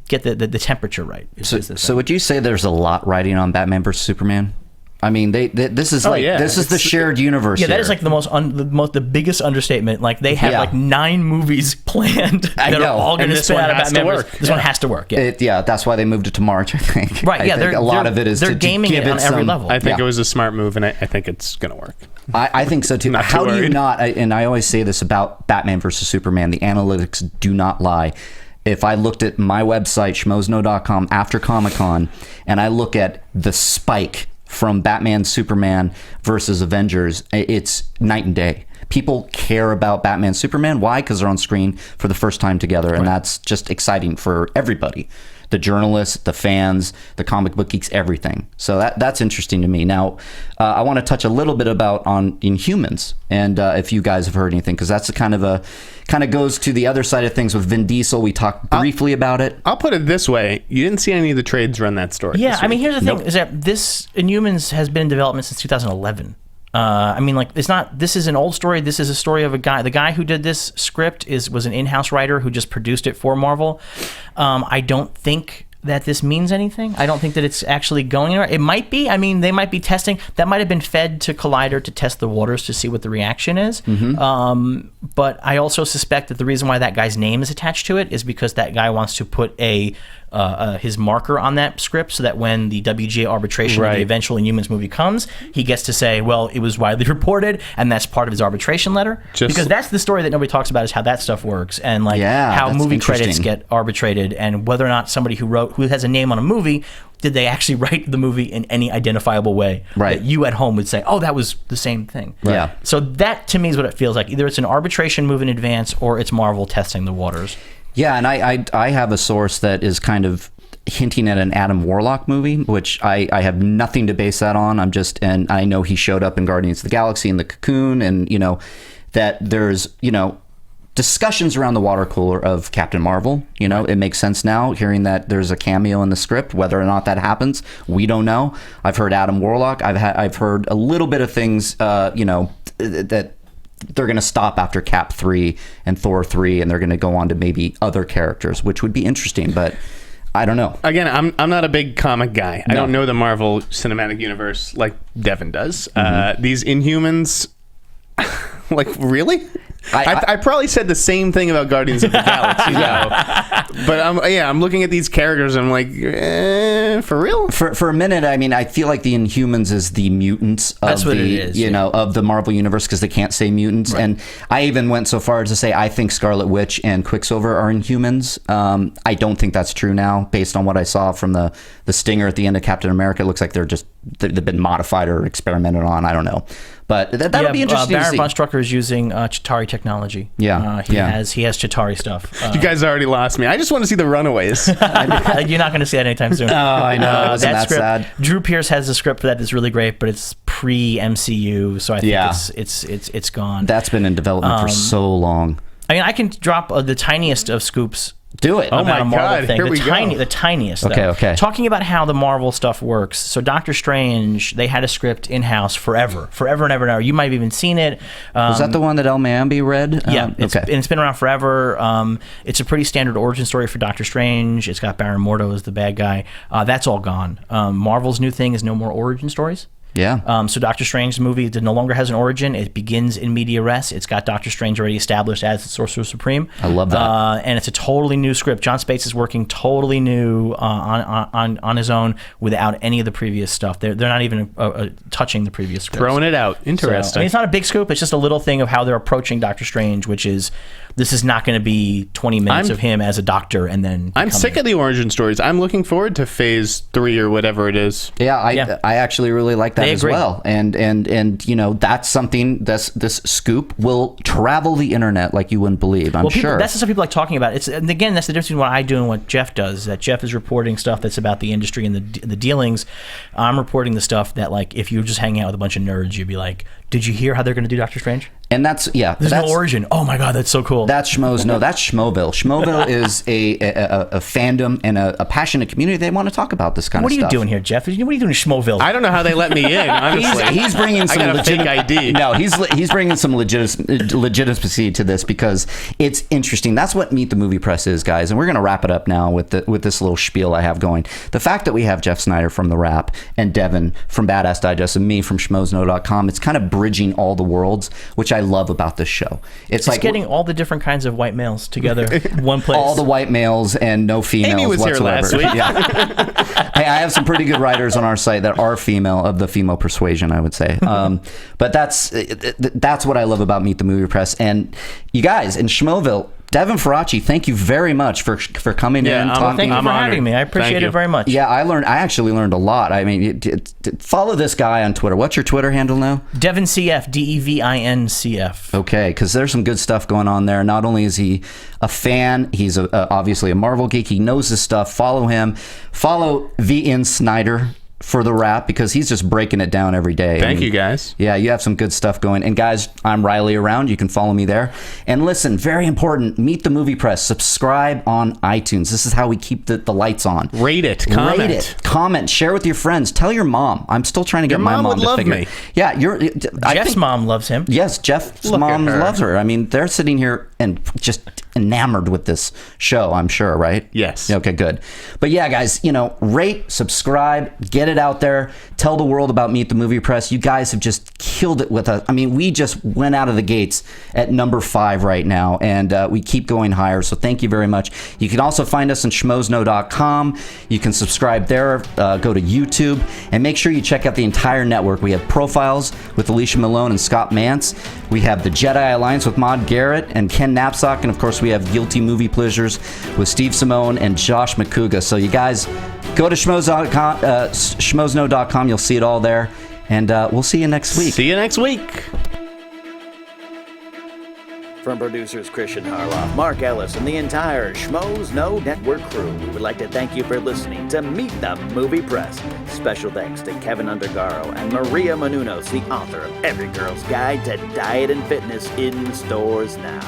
get the temperature right. So would you say there's a lot riding on Batman versus Superman? I mean, this is the shared universe. Yeah, that is like the biggest understatement. Like, they have like 9 movies planned that are all going to spin out of Batman. This one has to work. Yeah, that's why they moved it to March, I think. Right. Yeah, a lot of it is they're gaming it on every level. I think it was a smart move, and I think it's going to work. I think so too. Not too How do you worried. not? And I always say this about Batman versus Superman: the analytics do not lie. If I looked at my website, schmozno.com, after Comic-Con, and I look at the spike from Batman, Superman versus Avengers, it's night and day. People care about Batman, Superman. Why? Because they're on screen for the first time together, and that's just exciting for everybody. The journalists, the fans, the comic book geeks, everything. So that's interesting to me. Now, I want to touch a little bit about on Inhumans, and if you guys have heard anything, because that's kind of goes to the other side of things with Vin Diesel. We talked briefly about it. I'll put it this way: you didn't see any of the trades run that story. Yeah, this I mean, week. here's the thing: is that this Inhumans has been in development since 2011. I mean, like, it's not. This is an old story. This is a story of a guy. The guy who did this script was an in-house writer who just produced it for Marvel. I don't think that this means anything. I don't think that it's actually going anywhere. It might be. I mean, they might be testing. That might have been fed to Collider to test the waters to see what the reaction is. But I also suspect that the reason why that guy's name is attached to it is because that guy wants to put his marker on that script, so that when the WGA arbitration of the eventual Inhumans movie comes, he gets to say, well, it was widely reported, and that's part of his arbitration letter. Because that's the story that nobody talks about, is how that stuff works, and like how movie credits get arbitrated, and whether or not somebody who has a name on a movie, did they actually write the movie in any identifiable way that you at home would say, oh, that was the same thing. Yeah. So that, to me, is what it feels like. Either it's an arbitration move in advance, or it's Marvel testing the waters. Yeah, and I have a source that is kind of hinting at an Adam Warlock movie, which I have nothing to base that on. And I know he showed up in Guardians of the Galaxy in the Cocoon, and that there's discussions around the water cooler of Captain Marvel. It makes sense now, hearing that there's a cameo in the script. Whether or not that happens, we don't know. I've heard Adam Warlock. I've heard a little bit of things, that they're going to stop after Cap 3 and Thor 3, and they're going to go on to maybe other characters, which would be interesting, but I don't know. Again, I'm not a big comic guy. I don't know the Marvel Cinematic Universe like Devin does. These Inhumans, like, really? I probably said the same thing about Guardians of the Galaxy, but I'm looking at these characters and I'm like, for real? For a minute, I mean, I feel like the Inhumans is the mutants of of the Marvel universe, because they can't say mutants. And I even went so far as to say I think Scarlet Witch and Quicksilver are Inhumans. I don't think that's true now, based on what I saw from the stinger at the end of Captain America. It looks like they've been modified or experimented on. I don't know. But that'll be interesting to see. Baron von Strucker is using Chitauri technology. He has Chitauri stuff. You guys already lost me. I just want to see the Runaways. You're not going to see that anytime soon. Oh, I know. Isn't that script, sad? Drew Pearce has a script for that that's really great, but it's pre-MCU, so I think it's gone. That's been in development for so long. I mean, I can drop the tiniest of scoops. Do it. Oh my God! Thing. Here we go. The tiniest. Okay. Talking about how the Marvel stuff works. So Doctor Strange, they had a script in house forever and ever. You might have even seen it. Was that the one that El Mayambi read? Yeah. It's been around forever. It's a pretty standard origin story for Doctor Strange. It's got Baron Mordo as the bad guy. That's all gone. Marvel's new thing is no more origin stories. Yeah. So Doctor Strange's movie no longer has an origin. It begins in media res. It's got Doctor Strange already established as the Sorcerer Supreme. I love that. And it's a totally new script. John Spates is working totally new on his own without any of the previous stuff. They're not even touching the previous scripts. Throwing it out. Interesting. So, I mean, it's not a big scoop. It's just a little thing of how they're approaching Doctor Strange, which is this is not going to be 20 minutes of him as a doctor and then I'm sick of the origin stories. I'm looking forward to phase 3 or whatever it is. Yeah, I actually really like that as well. And that's something, this scoop will travel the internet like you wouldn't believe, I'm sure. That's just what people like talking about. And again, that's the difference between what I do and what Jeff does. That Jeff is reporting stuff that's about the industry and the dealings. I'm reporting the stuff that, like, if you were just hanging out with a bunch of nerds, you'd be like, did you hear how they're going to do Doctor Strange? And there's no origin. Oh my God, that's so cool. That's Schmoes. No, that's Schmoville. Schmoville is a fandom and a passionate community. They want to talk about this kind of stuff. What are you doing here, Jeff? What are you doing in Schmoville? I don't know how they let me in, honestly. He's bringing some fake ID. No, he's bringing some legitimacy to this, because it's interesting. That's what Meet the Movie Press is, guys. And we're going to wrap it up now with this little spiel I have going. The fact that we have Jeff Sneider from The Wrap and Devin from Badass Digest and me from schmozno.com, it's kind of bridging all the worlds, which I love about this show. It's like getting all the different kinds of white males together in one place. all the white males and no females Amy was whatsoever. here last week. Yeah. Hey, I have some pretty good writers on our site that are female, of the female persuasion, I would say. But that's what I love about Meet the Movie Press. And you guys in Schmoville, Devin Faraci, thank you very much for coming in. Thank you for having me. I appreciate it very much. Yeah, I actually learned a lot. I mean, follow this guy on Twitter. What's your Twitter handle now? Devin CF, DEVINCF. Okay, because there's some good stuff going on there. Not only is he a fan, he's obviously a Marvel geek. He knows his stuff. Follow him. Follow VN Sneider for the rap, because he's just breaking it down every day. Thank you, guys. Yeah, you have some good stuff going. And guys, I'm Reilly Around. You can follow me there. And listen, very important, Meet the Movie Press. Subscribe on iTunes. This is how we keep the lights on. Rate it. Comment. Rate it. Comment. Share with your friends. Tell your mom. I'm still trying to get my mom to figure. Me. Yeah, Jeff's mom loves him. Yes, Jeff's mom loves her. I mean, they're sitting here and just enamored with this show, I'm sure, right? Yes. Okay, good. But yeah, guys, rate, subscribe, get it out there, tell the world about Meet the Movie Press. You guys have just killed it with us. I mean, we just went out of the gates at number 5 right now, and we keep going higher, so thank you very much. You can also find us on schmozno.com. You can subscribe there, go to YouTube, and make sure you check out the entire network. We have Profiles with Alicia Malone and Scott Mance. We have the Jedi Alliance with Maude Garrett and Ken Knapsack, and of course we have Guilty Movie Pleasures with Steve Simone and Josh McCouga. So you guys go to schmozno.com. You'll see it all there, and we'll see you next week. See you next week. From producers Christian Harloff, Mark Ellis, and the entire Schmoes Know Network crew, we would like to thank you for listening to Meet the Movie Press. Special thanks to Kevin Undergaro and Maria Menounos, the author of Every Girl's Guide to Diet and Fitness, in stores now.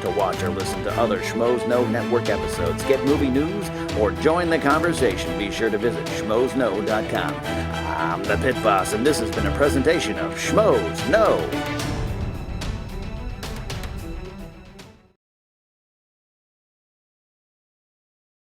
To watch or listen to other Schmoes Know Network episodes, get movie news, or join the conversation, be sure to visit schmozno.com. I'm the Pit Boss, and this has been a presentation of Schmoes Know